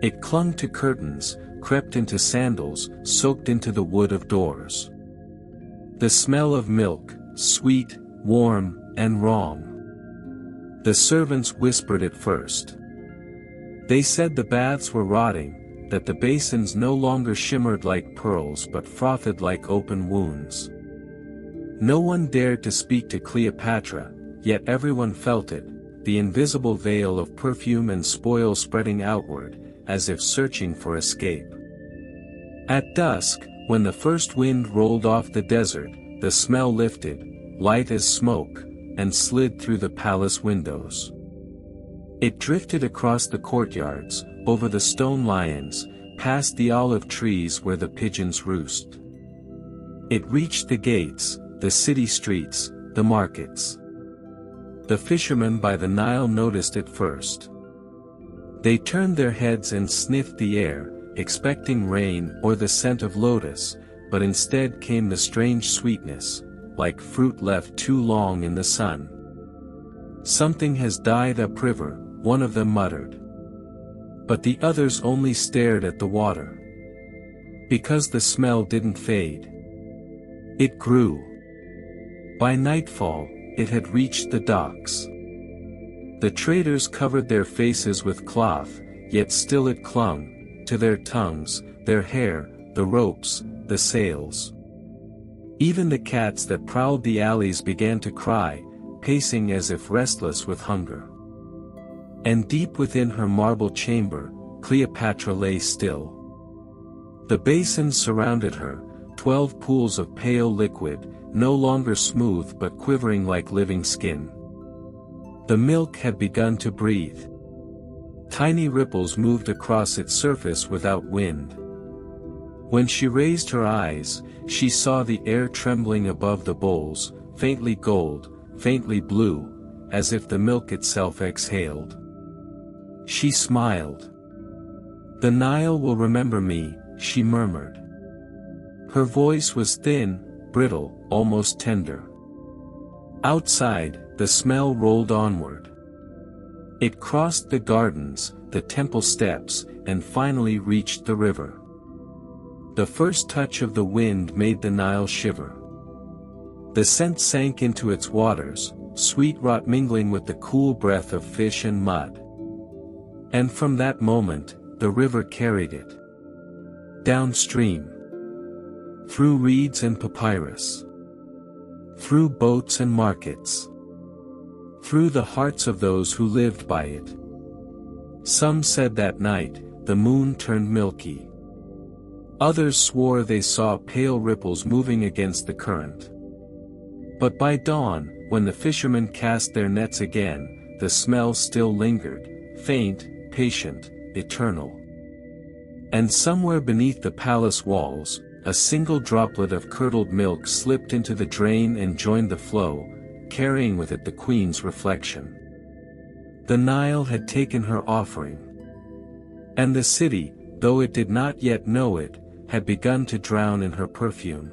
It clung to curtains, crept into sandals, soaked into the wood of doors. The smell of milk, sweet, warm, and wrong. The servants whispered it first. They said the baths were rotting, that the basins no longer shimmered like pearls but frothed like open wounds. No one dared to speak to Cleopatra, yet everyone felt it, the invisible veil of perfume and spoil spreading outward, as if searching for escape. At dusk, when the first wind rolled off the desert, the smell lifted, light as smoke, and slid through the palace windows. It drifted across the courtyards, over the stone lions, past the olive trees where the pigeons roost. It reached the gates, the city streets, the markets. The fishermen by the Nile noticed it first. They turned their heads and sniffed the air, expecting rain or the scent of lotus, but instead came the strange sweetness, like fruit left too long in the sun. Something has died upriver, one of them muttered. But the others only stared at the water. Because the smell didn't fade. It grew. By nightfall, it had reached the docks. The traders covered their faces with cloth, yet still it clung, to their tongues, their hair, the ropes, the sails. Even the cats that prowled the alleys began to cry, pacing as if restless with hunger. And deep within her marble chamber, Cleopatra lay still. The basins surrounded her, 12 pools of pale liquid, no longer smooth but quivering like living skin. The milk had begun to breathe. Tiny ripples moved across its surface without wind. When she raised her eyes, she saw the air trembling above the bowls, faintly gold, faintly blue, as if the milk itself exhaled. She smiled. "The Nile will remember me," she murmured. Her voice was thin, brittle, almost tender. Outside, the smell rolled onward. It crossed the gardens, the temple steps, and finally reached the river. The first touch of the wind made the Nile shiver. The scent sank into its waters, sweet rot mingling with the cool breath of fish and mud. And from that moment, the river carried it. Downstream. Through reeds and papyrus. Through boats and markets. Through the hearts of those who lived by it. Some said that night, the moon turned milky. Others swore they saw pale ripples moving against the current. But by dawn, when the fishermen cast their nets again, the smell still lingered, faint, patient, eternal. And somewhere beneath the palace walls, a single droplet of curdled milk slipped into the drain and joined the flow, carrying with it the queen's reflection. The Nile had taken her offering. And the city, though it did not yet know it, had begun to drown in her perfume.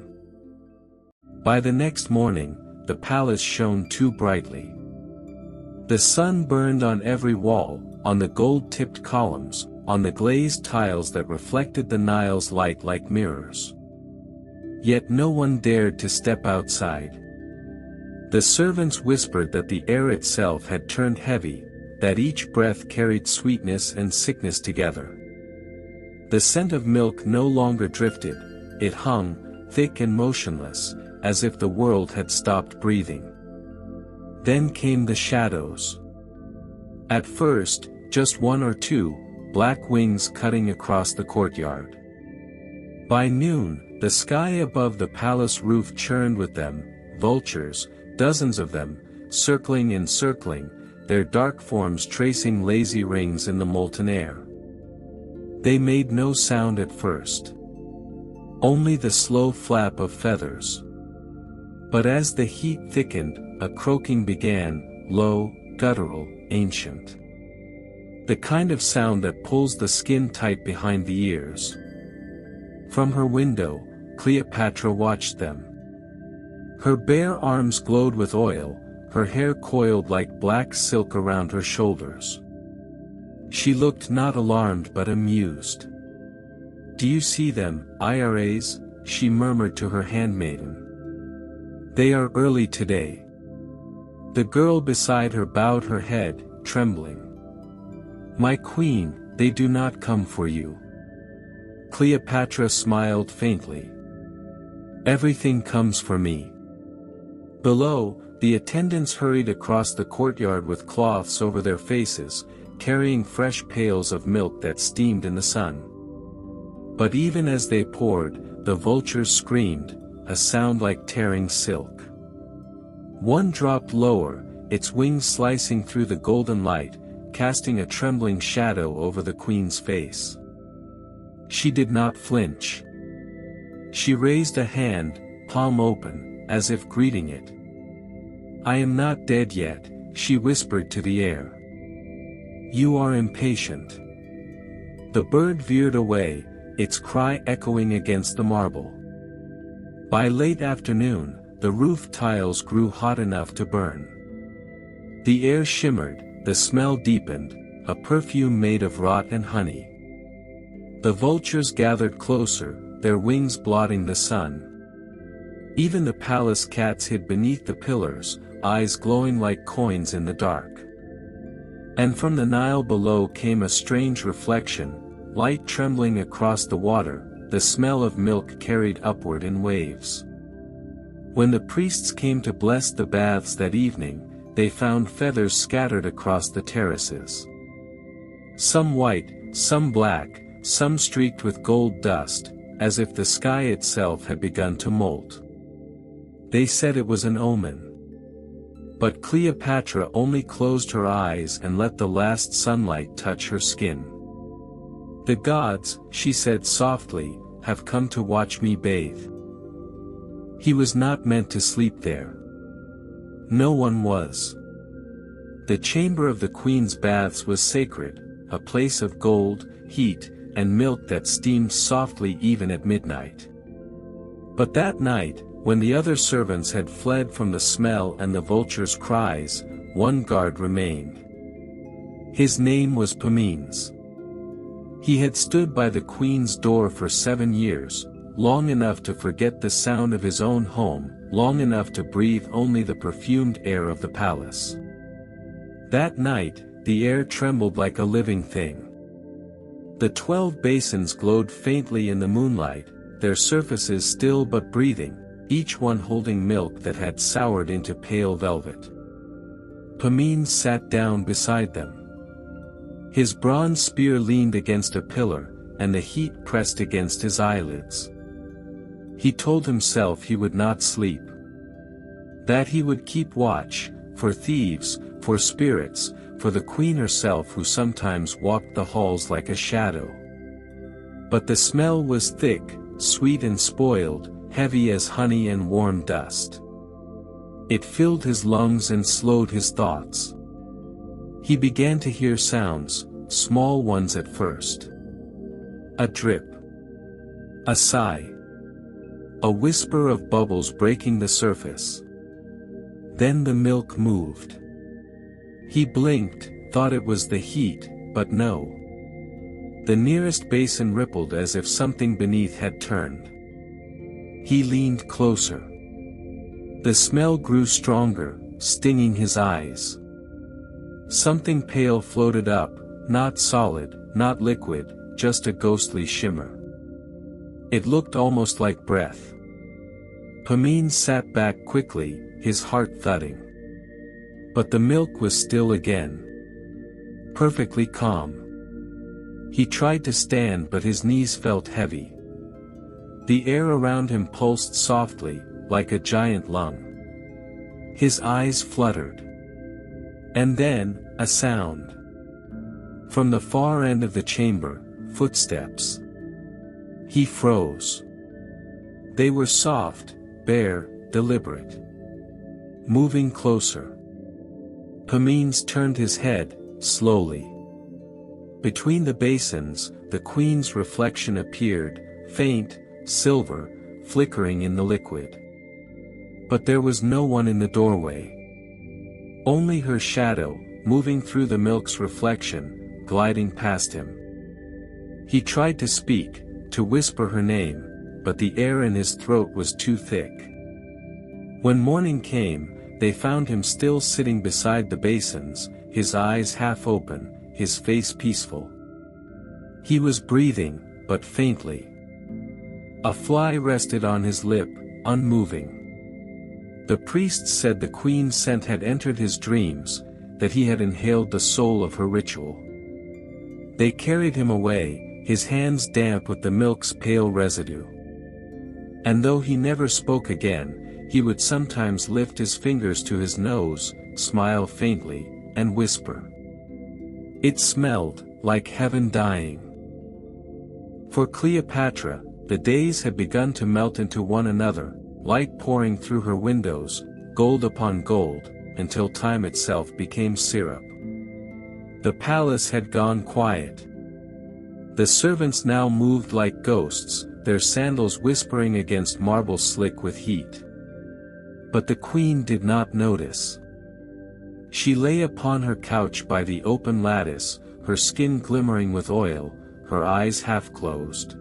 By the next morning, the palace shone too brightly. The sun burned on every wall, on the gold-tipped columns, on the glazed tiles that reflected the Nile's light like mirrors. Yet no one dared to step outside. The servants whispered that the air itself had turned heavy, that each breath carried sweetness and sickness together. The scent of milk no longer drifted, it hung, thick and motionless, as if the world had stopped breathing. Then came the shadows. At first, just one or two, black wings cutting across the courtyard. By noon, the sky above the palace roof churned with them, vultures, dozens of them, circling and circling, their dark forms tracing lazy rings in the molten air. They made no sound at first. Only the slow flap of feathers. But as the heat thickened, a croaking began, low, guttural, ancient. The kind of sound that pulls the skin tight behind the ears. From her window, Cleopatra watched them. Her bare arms glowed with oil, her hair coiled like black silk around her shoulders. She looked not alarmed but amused. "Do you see them, Iras?" she murmured to her handmaiden. "They are early today." The girl beside her bowed her head, trembling. "My queen, they do not come for you." Cleopatra smiled faintly. "Everything comes for me." Below, the attendants hurried across the courtyard with cloths over their faces, carrying fresh pails of milk that steamed in the sun. But even as they poured, the vultures screamed, a sound like tearing silk. One dropped lower, its wings slicing through the golden light, casting a trembling shadow over the queen's face. She did not flinch. She raised a hand, palm open, as if greeting it. "I am not dead yet," she whispered to the air. "You are impatient." The bird veered away, its cry echoing against the marble. By late afternoon, the roof tiles grew hot enough to burn. The air shimmered, the smell deepened, a perfume made of rot and honey. The vultures gathered closer, their wings blotting the sun. Even the palace cats hid beneath the pillars, eyes glowing like coins in the dark. And from the Nile below came a strange reflection, light trembling across the water, the smell of milk carried upward in waves. When the priests came to bless the baths that evening, they found feathers scattered across the terraces. Some white, some black, some streaked with gold dust, as if the sky itself had begun to molt. They said it was an omen. But Cleopatra only closed her eyes and let the last sunlight touch her skin. "The gods," she said softly, "have come to watch me bathe." He was not meant to sleep there. No one was. The chamber of the queen's baths was sacred, a place of gold, heat, and milk that steamed softly even at midnight. But that night, when the other servants had fled from the smell and the vultures' cries, one guard remained. His name was Pamenes. He had stood by the queen's door for 7 years, long enough to forget the sound of his own home, long enough to breathe only the perfumed air of the palace. That night, the air trembled like a living thing. The 12 basins glowed faintly in the moonlight, their surfaces still but breathing, each one holding milk that had soured into pale velvet. Pamenes sat down beside them. His bronze spear leaned against a pillar, and the heat pressed against his eyelids. He told himself he would not sleep. That he would keep watch, for thieves, for spirits, for the queen herself who sometimes walked the halls like a shadow. But the smell was thick, sweet and spoiled, heavy as honey and warm dust. It filled his lungs and slowed his thoughts. He began to hear sounds, small ones at first. A drip. A sigh. A whisper of bubbles breaking the surface. Then the milk moved. He blinked, thought it was the heat, but no. The nearest basin rippled as if something beneath had turned. He leaned closer. The smell grew stronger, stinging his eyes. Something pale floated up, not solid, not liquid, just a ghostly shimmer. It looked almost like breath. Pamine sat back quickly, his heart thudding. But the milk was still again. Perfectly calm. He tried to stand but his knees felt heavy. The air around him pulsed softly, like a giant lung. His eyes fluttered. And then, a sound. From the far end of the chamber, footsteps. He froze. They were soft, bare, deliberate. Moving closer. Pamines turned his head, slowly. Between the basins, the queen's reflection appeared, faint, silver, flickering in the liquid. But there was no one in the doorway. Only her shadow, moving through the milk's reflection, gliding past him. He tried to speak, to whisper her name, but the air in his throat was too thick. When morning came, they found him still sitting beside the basins, his eyes half open, his face peaceful. He was breathing, but faintly. A fly rested on his lip, unmoving. The priest said the queen's scent had entered his dreams, that he had inhaled the soul of her ritual. They carried him away, his hands damp with the milk's pale residue. And though he never spoke again, he would sometimes lift his fingers to his nose, smile faintly, and whisper. It smelled like heaven dying. For Cleopatra, the days had begun to melt into one another, light pouring through her windows, gold upon gold, until time itself became syrup. The palace had gone quiet. The servants now moved like ghosts, their sandals whispering against marble slick with heat. But the queen did not notice. She lay upon her couch by the open lattice, her skin glimmering with oil, her eyes half closed.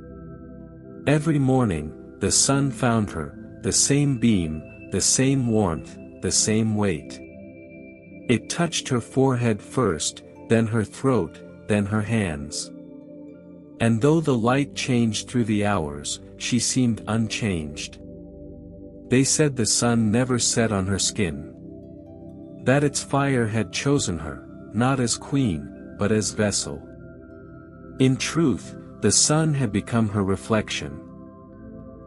Every morning, the sun found her, the same beam, the same warmth, the same weight. It touched her forehead first, then her throat, then her hands. And though the light changed through the hours, she seemed unchanged. They said the sun never set on her skin. That its fire had chosen her, not as queen, but as vessel. In truth, the sun had become her reflection.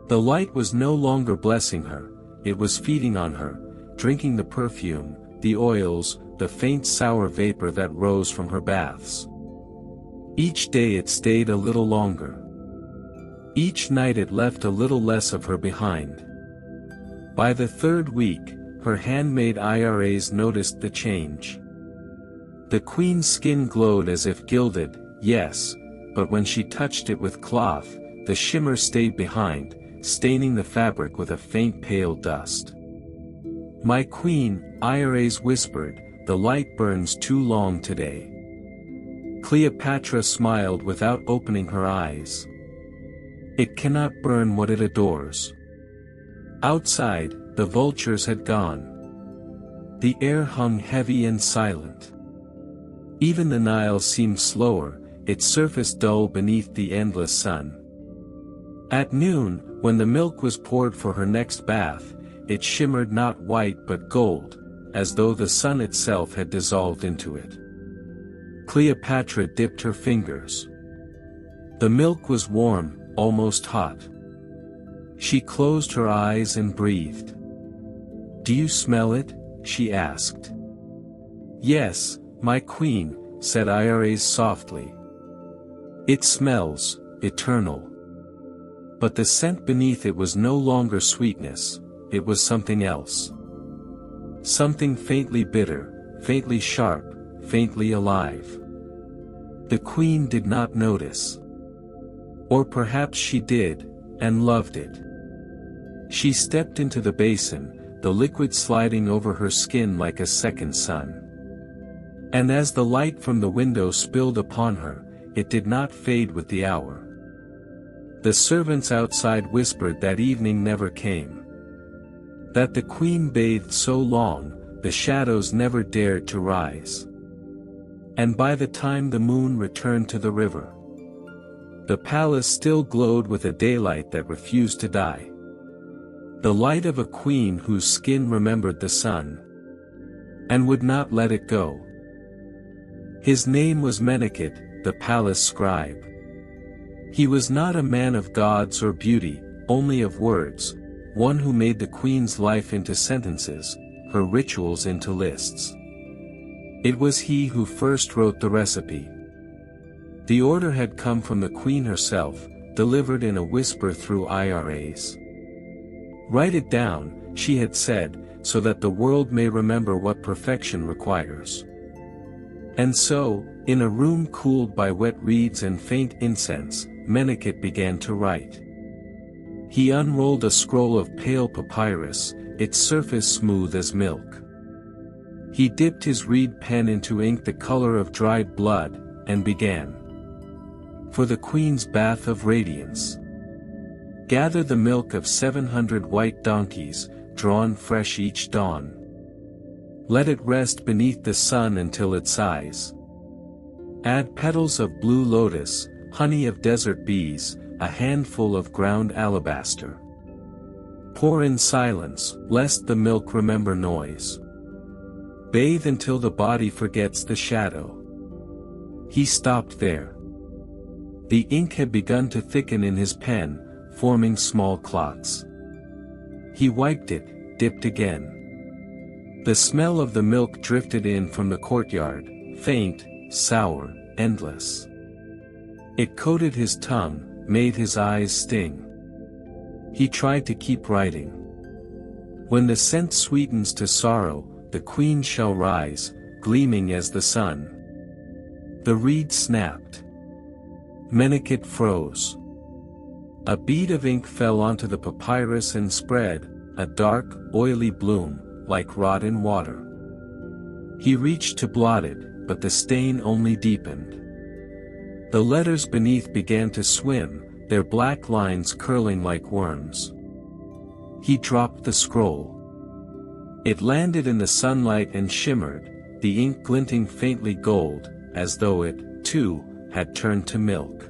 The light was no longer blessing her, it was feeding on her, drinking the perfume, the oils, the faint sour vapor that rose from her baths. Each day it stayed a little longer. Each night it left a little less of her behind. By the third week, her handmaid IRAs noticed the change. The queen's skin glowed as if gilded, yes, but when she touched it with cloth, the shimmer stayed behind, staining the fabric with a faint pale dust. My queen, IRAs whispered, the light burns too long today. Cleopatra smiled without opening her eyes. It cannot burn what it adores. Outside, the vultures had gone. The air hung heavy and silent. Even the Nile seemed slower, its surface dull beneath the endless sun. At noon, when the milk was poured for her next bath, it shimmered not white but gold, as though the sun itself had dissolved into it. Cleopatra dipped her fingers. The milk was warm, almost hot. She closed her eyes and breathed. "Do you smell it?" she asked. "Yes, my queen," said Iris softly. "It smells eternal." But the scent beneath it was no longer sweetness, it was something else. Something faintly bitter, faintly sharp, faintly alive. The queen did not notice. Or perhaps she did, and loved it. She stepped into the basin, the liquid sliding over her skin like a second sun. And as the light from the window spilled upon her, it did not fade with the hour. The servants outside whispered that evening never came. That the queen bathed so long, the shadows never dared to rise. And by the time the moon returned to the river, the palace still glowed with a daylight that refused to die. The light of a queen whose skin remembered the sun, and would not let it go. His name was Meneket, the palace scribe. He was not a man of gods or beauty, only of words, one who made the queen's life into sentences, her rituals into lists. It was he who first wrote the recipe. The order had come from the queen herself, delivered in a whisper through IRAs. Write it down, she had said, so that the world may remember what perfection requires. And so, in a room cooled by wet reeds and faint incense, Meneket began to write. He unrolled a scroll of pale papyrus, its surface smooth as milk. He dipped his reed pen into ink the color of dried blood, and began. For the queen's bath of radiance. Gather the milk of 700 white donkeys, drawn fresh each dawn. Let it rest beneath the sun until it sighs. Add petals of blue lotus, honey of desert bees, a handful of ground alabaster. Pour in silence, lest the milk remember noise. Bathe until the body forgets the shadow. He stopped there. The ink had begun to thicken in his pen, forming small clots. He wiped it, dipped again. The smell of the milk drifted in from the courtyard, faint, sour, endless. It coated his tongue, made his eyes sting. He tried to keep writing. When the scent sweetens to sorrow, the queen shall rise, gleaming as the sun. The reed snapped. Meneket froze. A bead of ink fell onto the papyrus and spread, a dark, oily bloom, like rotten water. He reached to blot it, but the stain only deepened. The letters beneath began to swim, their black lines curling like worms. He dropped the scroll. It landed in the sunlight and shimmered, the ink glinting faintly gold, as though it, too, had turned to milk.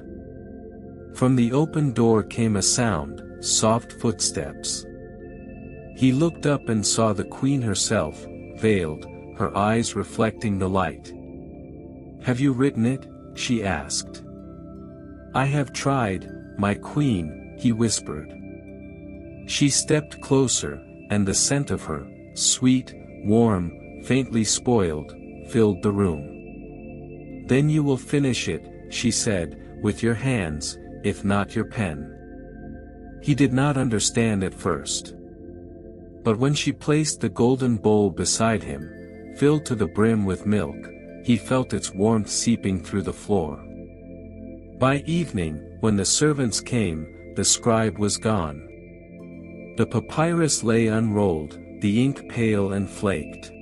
From the open door came a sound, soft footsteps. He looked up and saw the queen herself, veiled, her eyes reflecting the light. "Have you written it?" she asked. "I have tried, my queen," he whispered. She stepped closer, and the scent of her, sweet, warm, faintly spoiled, filled the room. "Then you will finish it," she said, "with your hands, if not your pen." He did not understand at first. But when she placed the golden bowl beside him, filled to the brim with milk, he felt its warmth seeping through the floor. By evening, when the servants came, the scribe was gone. The papyrus lay unrolled, the ink pale and flaked.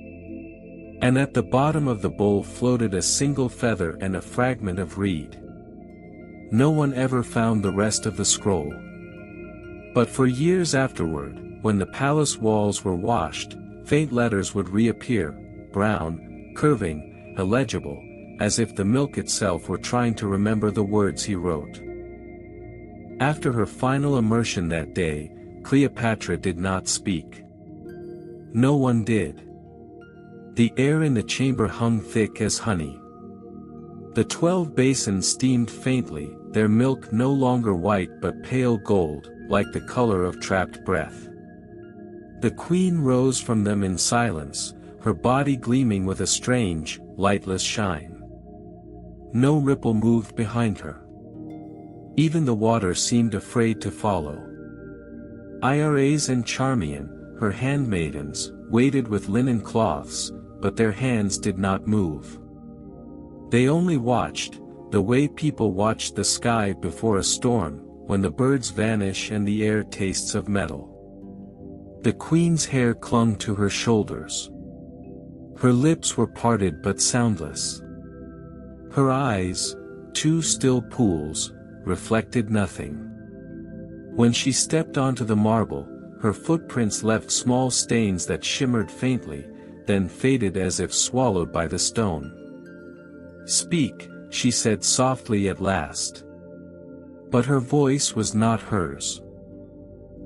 And at the bottom of the bowl floated a single feather and a fragment of reed. No one ever found the rest of the scroll. But for years afterward, when the palace walls were washed, faint letters would reappear, brown, curving, illegible, as if the milk itself were trying to remember the words he wrote. After her final immersion that day, Cleopatra did not speak. No one did. The air in the chamber hung thick as honey. The 12 basins steamed faintly, their milk no longer white but pale gold, like the color of trapped breath. The queen rose from them in silence, her body gleaming with a strange, lightless shine. No ripple moved behind her. Even the water seemed afraid to follow. Iras and Charmian, her handmaidens, waited with linen cloths, but their hands did not move. They only watched, the way people watch the sky before a storm, when the birds vanish and the air tastes of metal. The queen's hair clung to her shoulders. Her lips were parted but soundless. Her eyes, two still pools, reflected nothing. When she stepped onto the marble, her footprints left small stains that shimmered faintly, then faded as if swallowed by the stone. "Speak," she said softly at last. But her voice was not hers.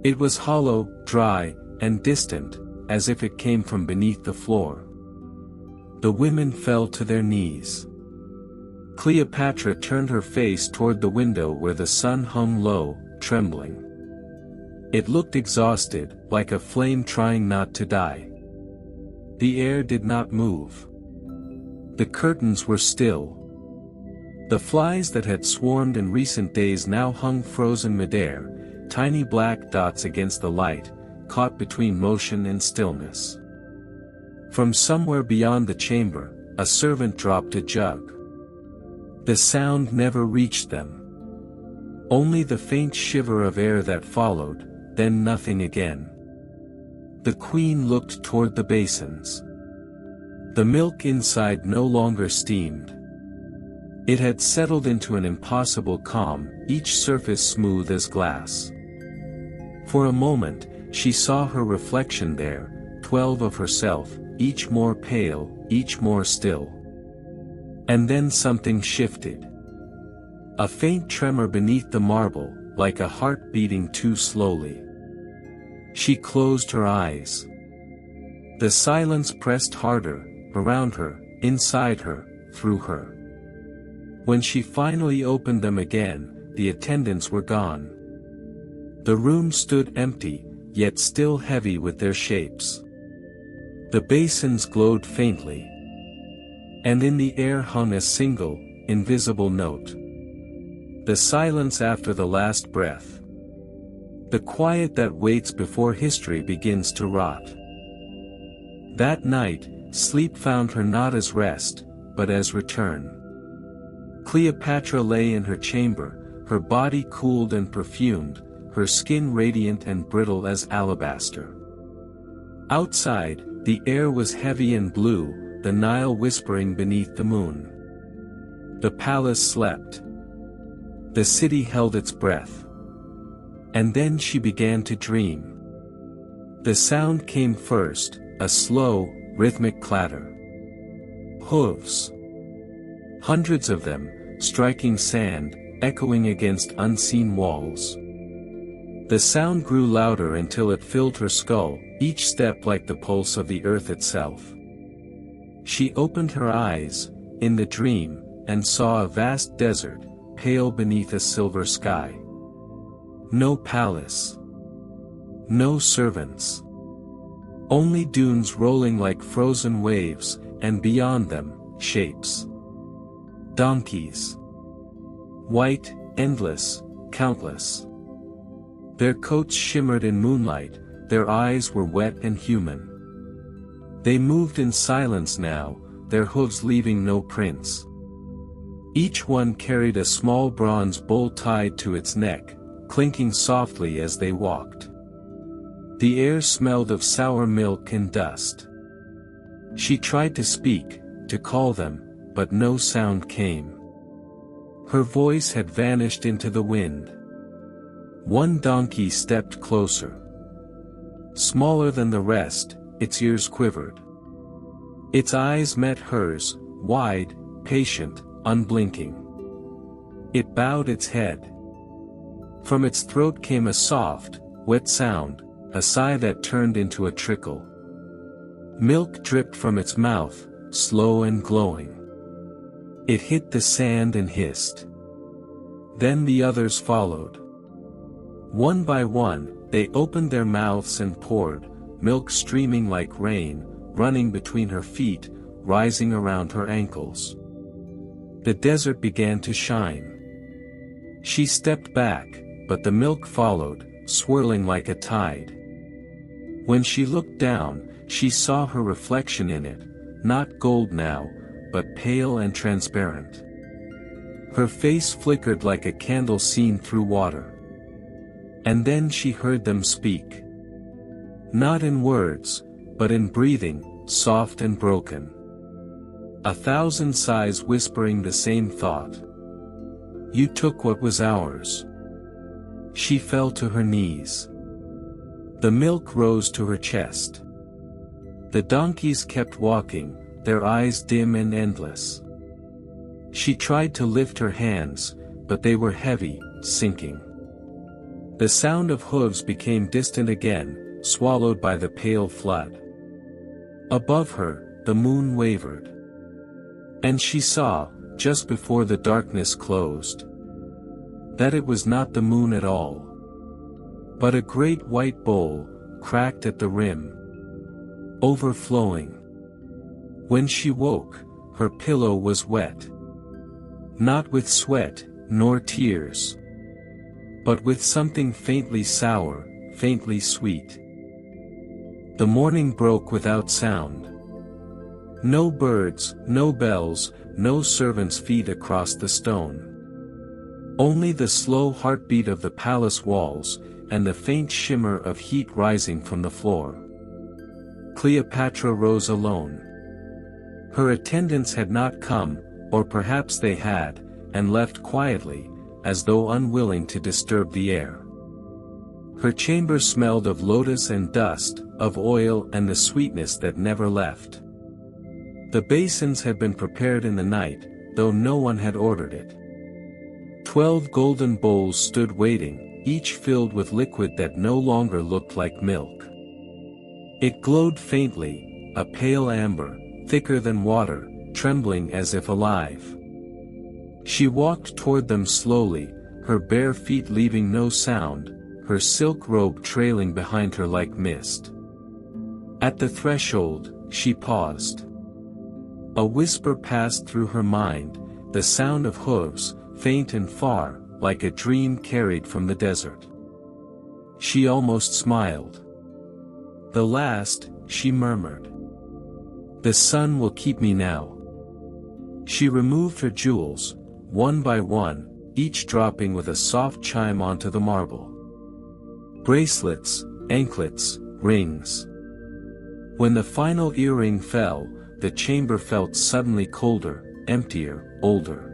It was hollow, dry, and distant, as if it came from beneath the floor. The women fell to their knees. Cleopatra turned her face toward the window where the sun hung low, trembling. It looked exhausted, like a flame trying not to die. The air did not move. The curtains were still. The flies that had swarmed in recent days now hung frozen midair, tiny black dots against the light, caught between motion and stillness. From somewhere beyond the chamber, a servant dropped a jug. The sound never reached them. Only the faint shiver of air that followed, then nothing again. The queen looked toward the basins. The milk inside no longer steamed. It had settled into an impossible calm, each surface smooth as glass. For a moment, she saw her reflection there, 12 of herself, each more pale, each more still. And then something shifted. A faint tremor beneath the marble, like a heart beating too slowly. She closed her eyes. The silence pressed harder, around her, inside her, through her. When she finally opened them again, the attendants were gone. The room stood empty, yet still heavy with their shapes. The basins glowed faintly. And in the air hung a single, invisible note. The silence after the last breath. The quiet that waits before history begins to rot. That night, sleep found her not as rest, but as return. Cleopatra lay in her chamber, her body cooled and perfumed, her skin radiant and brittle as alabaster. Outside, the air was heavy and blue, the Nile whispering beneath the moon. The palace slept. The city held its breath. And then she began to dream. The sound came first, a slow, rhythmic clatter. Hooves. Hundreds of them, striking sand, echoing against unseen walls. The sound grew louder until it filled her skull, each step like the pulse of the earth itself. She opened her eyes, in the dream, and saw a vast desert, pale beneath a silver sky. No palace. No servants. Only dunes rolling like frozen waves, and beyond them, shapes. Donkeys. White, endless, countless. Their coats shimmered in moonlight, their eyes were wet and human. They moved in silence now, their hooves leaving no prints. Each one carried a small bronze bowl tied to its neck, clinking softly as they walked. The air smelled of sour milk and dust. She tried to speak, to call them, but no sound came. Her voice had vanished into the wind. One donkey stepped closer. Smaller than the rest, its ears quivered. Its eyes met hers, wide, patient, unblinking. It bowed its head. From its throat came a soft, wet sound, a sigh that turned into a trickle. Milk dripped from its mouth, slow and glowing. It hit the sand and hissed. Then the others followed. One by one, they opened their mouths and poured, milk streaming like rain, running between her feet, rising around her ankles. The desert began to shine. She stepped back, but the milk followed, swirling like a tide. When she looked down, she saw her reflection in it, not gold now, but pale and transparent. Her face flickered like a candle seen through water. And then she heard them speak. Not in words, but in breathing, soft and broken. 1,000 sighs whispering the same thought. You took what was ours. She fell to her knees. The milk rose to her chest. The donkeys kept walking, their eyes dim and endless. She tried to lift her hands, but they were heavy, sinking. The sound of hooves became distant again, swallowed by the pale flood. Above her, the moon wavered. And she saw, just before the darkness closed, that it was not the moon at all, but a great white bowl, cracked at the rim, overflowing. When she woke, her pillow was wet. Not with sweat, nor tears, but with something faintly sour, faintly sweet. The morning broke without sound. No birds, no bells, no servants' feet across the stone. Only the slow heartbeat of the palace walls, and the faint shimmer of heat rising from the floor. Cleopatra rose alone. Her attendants had not come, or perhaps they had, and left quietly, as though unwilling to disturb the air. Her chamber smelled of lotus and dust, of oil and the sweetness that never left. The basins had been prepared in the night, though no one had ordered it. 12 golden bowls stood waiting, each filled with liquid that no longer looked like milk. It glowed faintly, a pale amber, thicker than water, trembling as if alive. She walked toward them slowly, her bare feet leaving no sound, her silk robe trailing behind her like mist. At the threshold, she paused. A whisper passed through her mind, the sound of hooves, faint and far, like a dream carried from the desert. She almost smiled. The last, she murmured. The sun will keep me now. She removed her jewels, one by one, each dropping with a soft chime onto the marble. Bracelets, anklets, rings. When the final earring fell, the chamber felt suddenly colder, emptier, older.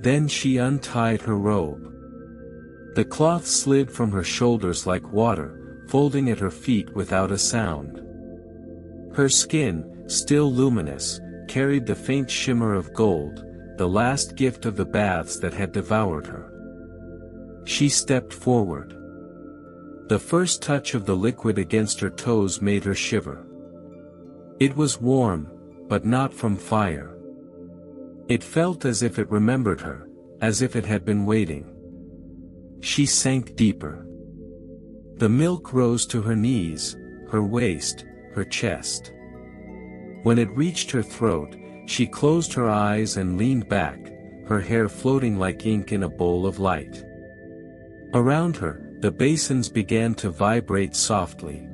Then she untied her robe. The cloth slid from her shoulders like water, folding at her feet without a sound. Her skin, still luminous, carried the faint shimmer of gold, the last gift of the baths that had devoured her. She stepped forward. The first touch of the liquid against her toes made her shiver. It was warm, but not from fire. It felt as if it remembered her, as if it had been waiting. She sank deeper. The milk rose to her knees, her waist, her chest. When it reached her throat, she closed her eyes and leaned back, her hair floating like ink in a bowl of light. Around her, the basins began to vibrate softly.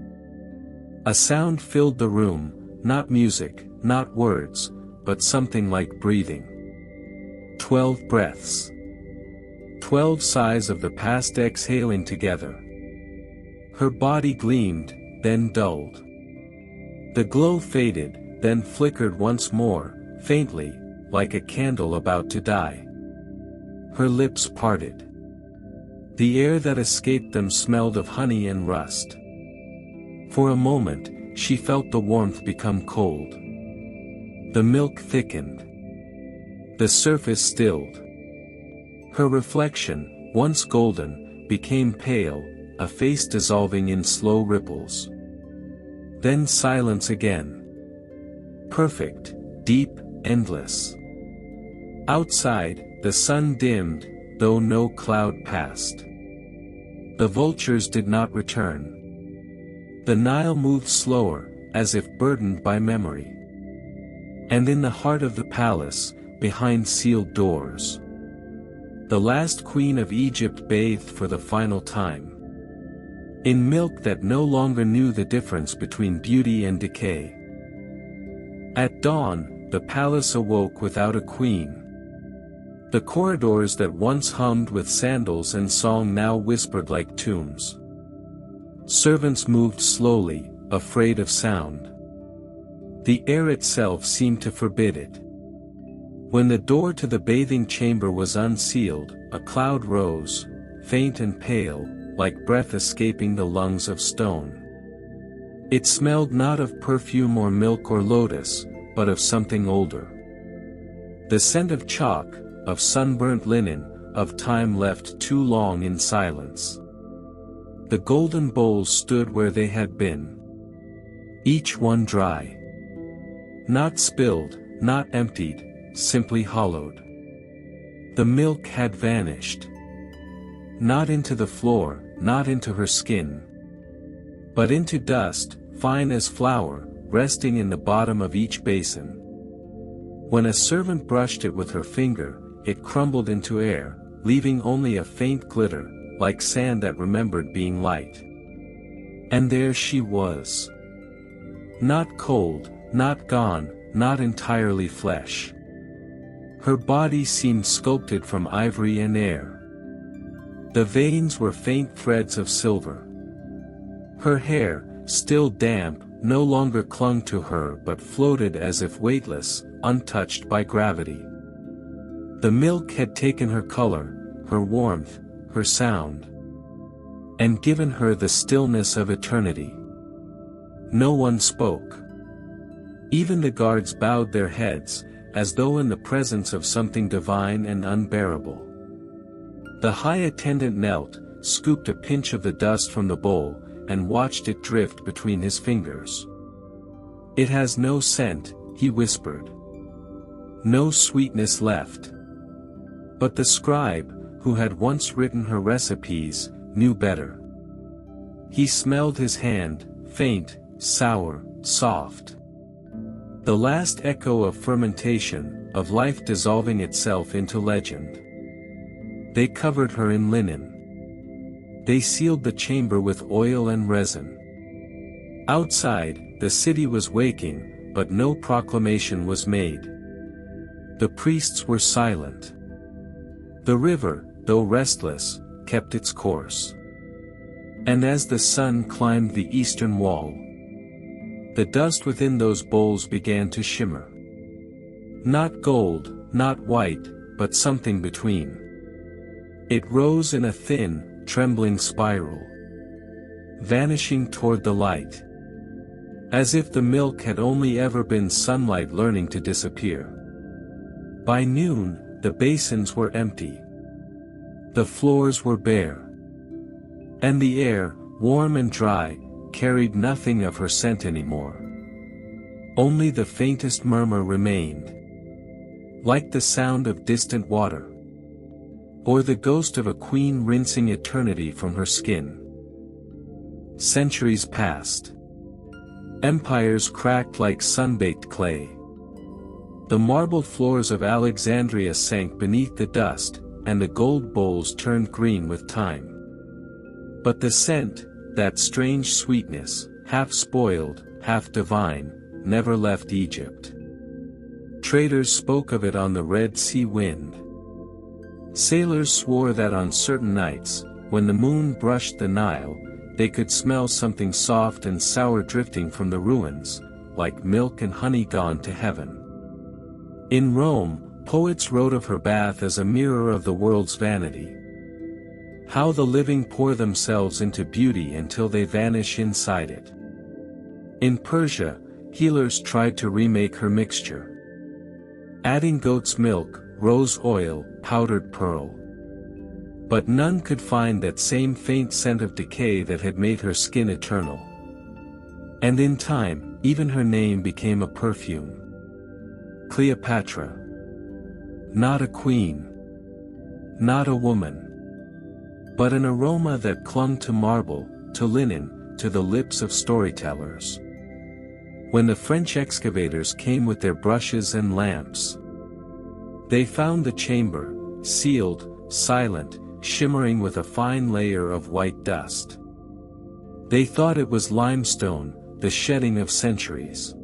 A sound filled the room, not music, not words, but something like breathing. 12 breaths. 12 sighs of the past exhaling together. Her body gleamed, then dulled. The glow faded, then flickered once more, faintly, like a candle about to die. Her lips parted. The air that escaped them smelled of honey and rust. For a moment, she felt the warmth become cold. The milk thickened. The surface stilled. Her reflection, once golden, became pale, a face dissolving in slow ripples. Then silence again. Perfect, deep, endless. Outside, the sun dimmed, though no cloud passed. The vultures did not return. The Nile moved slower, as if burdened by memory. And in the heart of the palace, behind sealed doors, The last queen of Egypt bathed for the final time. In milk that no longer knew the difference between beauty and decay. At dawn, the palace awoke without a queen. The corridors that once hummed with sandals and song now whispered like tombs. Servants moved slowly, afraid of sound. The air itself seemed to forbid it. When the door to the bathing chamber was unsealed, a cloud rose, faint and pale, like breath escaping the lungs of stone. It smelled not of perfume or milk or lotus, but of something older. The scent of chalk, of sunburnt linen, of time left too long in silence. The golden bowls stood where they had been. Each one dry. Not spilled, not emptied, simply hollowed. The milk had vanished. Not into the floor, not into her skin, but into dust, fine as flour, resting in the bottom of each basin. When a servant brushed it with her finger, it crumbled into air, leaving only a faint glitter, like sand that remembered being light. And there she was. Not cold, not gone, not entirely flesh. Her body seemed sculpted from ivory and air. The veins were faint threads of silver. Her hair, still damp, no longer clung to her but floated as if weightless, untouched by gravity. The milk had taken her color, her warmth, her sound, and given her the stillness of eternity. No one spoke. Even the guards bowed their heads, as though in the presence of something divine and unbearable. The high attendant knelt, scooped a pinch of the dust from the bowl, and watched it drift between his fingers. "It has no scent," he whispered. "No sweetness left." But the scribe, who had once written her recipes, knew better. He smelled his hand, faint, sour, soft. The last echo of fermentation, of life dissolving itself into legend. They covered her in linen. They sealed the chamber with oil and resin. Outside, the city was waking, but no proclamation was made. The priests were silent. The river, though restless, kept its course. And as the sun climbed the eastern wall, the dust within those bowls began to shimmer. Not gold, not white, but something between. It rose in a thin, trembling spiral, vanishing toward the light. As if the milk had only ever been sunlight learning to disappear. By noon, the basins were empty. The floors were bare. And the air, warm and dry, carried nothing of her scent anymore. Only the faintest murmur remained. Like the sound of distant water. Or the ghost of a queen rinsing eternity from her skin. Centuries passed. Empires cracked like sun-baked clay. The marble floors of Alexandria sank beneath the dust, and the gold bowls turned green with time. But the scent, that strange sweetness, half spoiled, half divine, never left Egypt. Traders spoke of it on the Red Sea wind. Sailors swore that on certain nights, when the moon brushed the Nile, they could smell something soft and sour drifting from the ruins, like milk and honey gone to heaven. In Rome, poets wrote of her bath as a mirror of the world's vanity. How the living pour themselves into beauty until they vanish inside it. In Persia, healers tried to remake her mixture. Adding goat's milk, rose oil, powdered pearl. But none could find that same faint scent of decay that had made her skin eternal. And in time, even her name became a perfume. Cleopatra. Not a queen. Not a woman. But an aroma that clung to marble, to linen, to the lips of storytellers. When the French excavators came with their brushes and lamps, they found the chamber, sealed, silent, shimmering with a fine layer of white dust. They thought it was limestone, the shedding of centuries.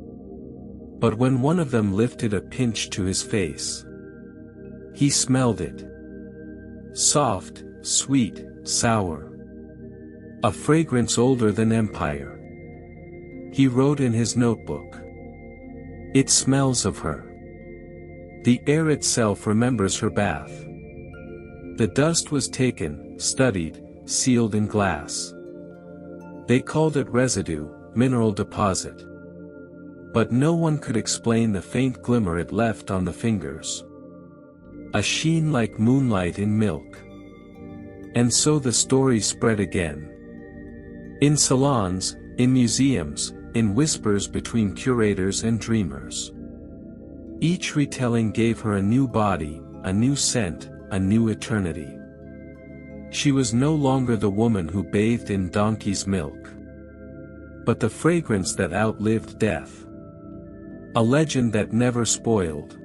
But when one of them lifted a pinch to his face, he smelled it. Soft, sweet, sour. A fragrance older than empire. He wrote in his notebook. It smells of her. The air itself remembers her bath. The dust was taken, studied, sealed in glass. They called it residue, mineral deposit. But no one could explain the faint glimmer it left on the fingers. A sheen like moonlight in milk. And so the story spread again. In salons, in museums, in whispers between curators and dreamers. Each retelling gave her a new body, a new scent, a new eternity. She was no longer the woman who bathed in donkey's milk, but the fragrance that outlived death. A legend that never spoiled.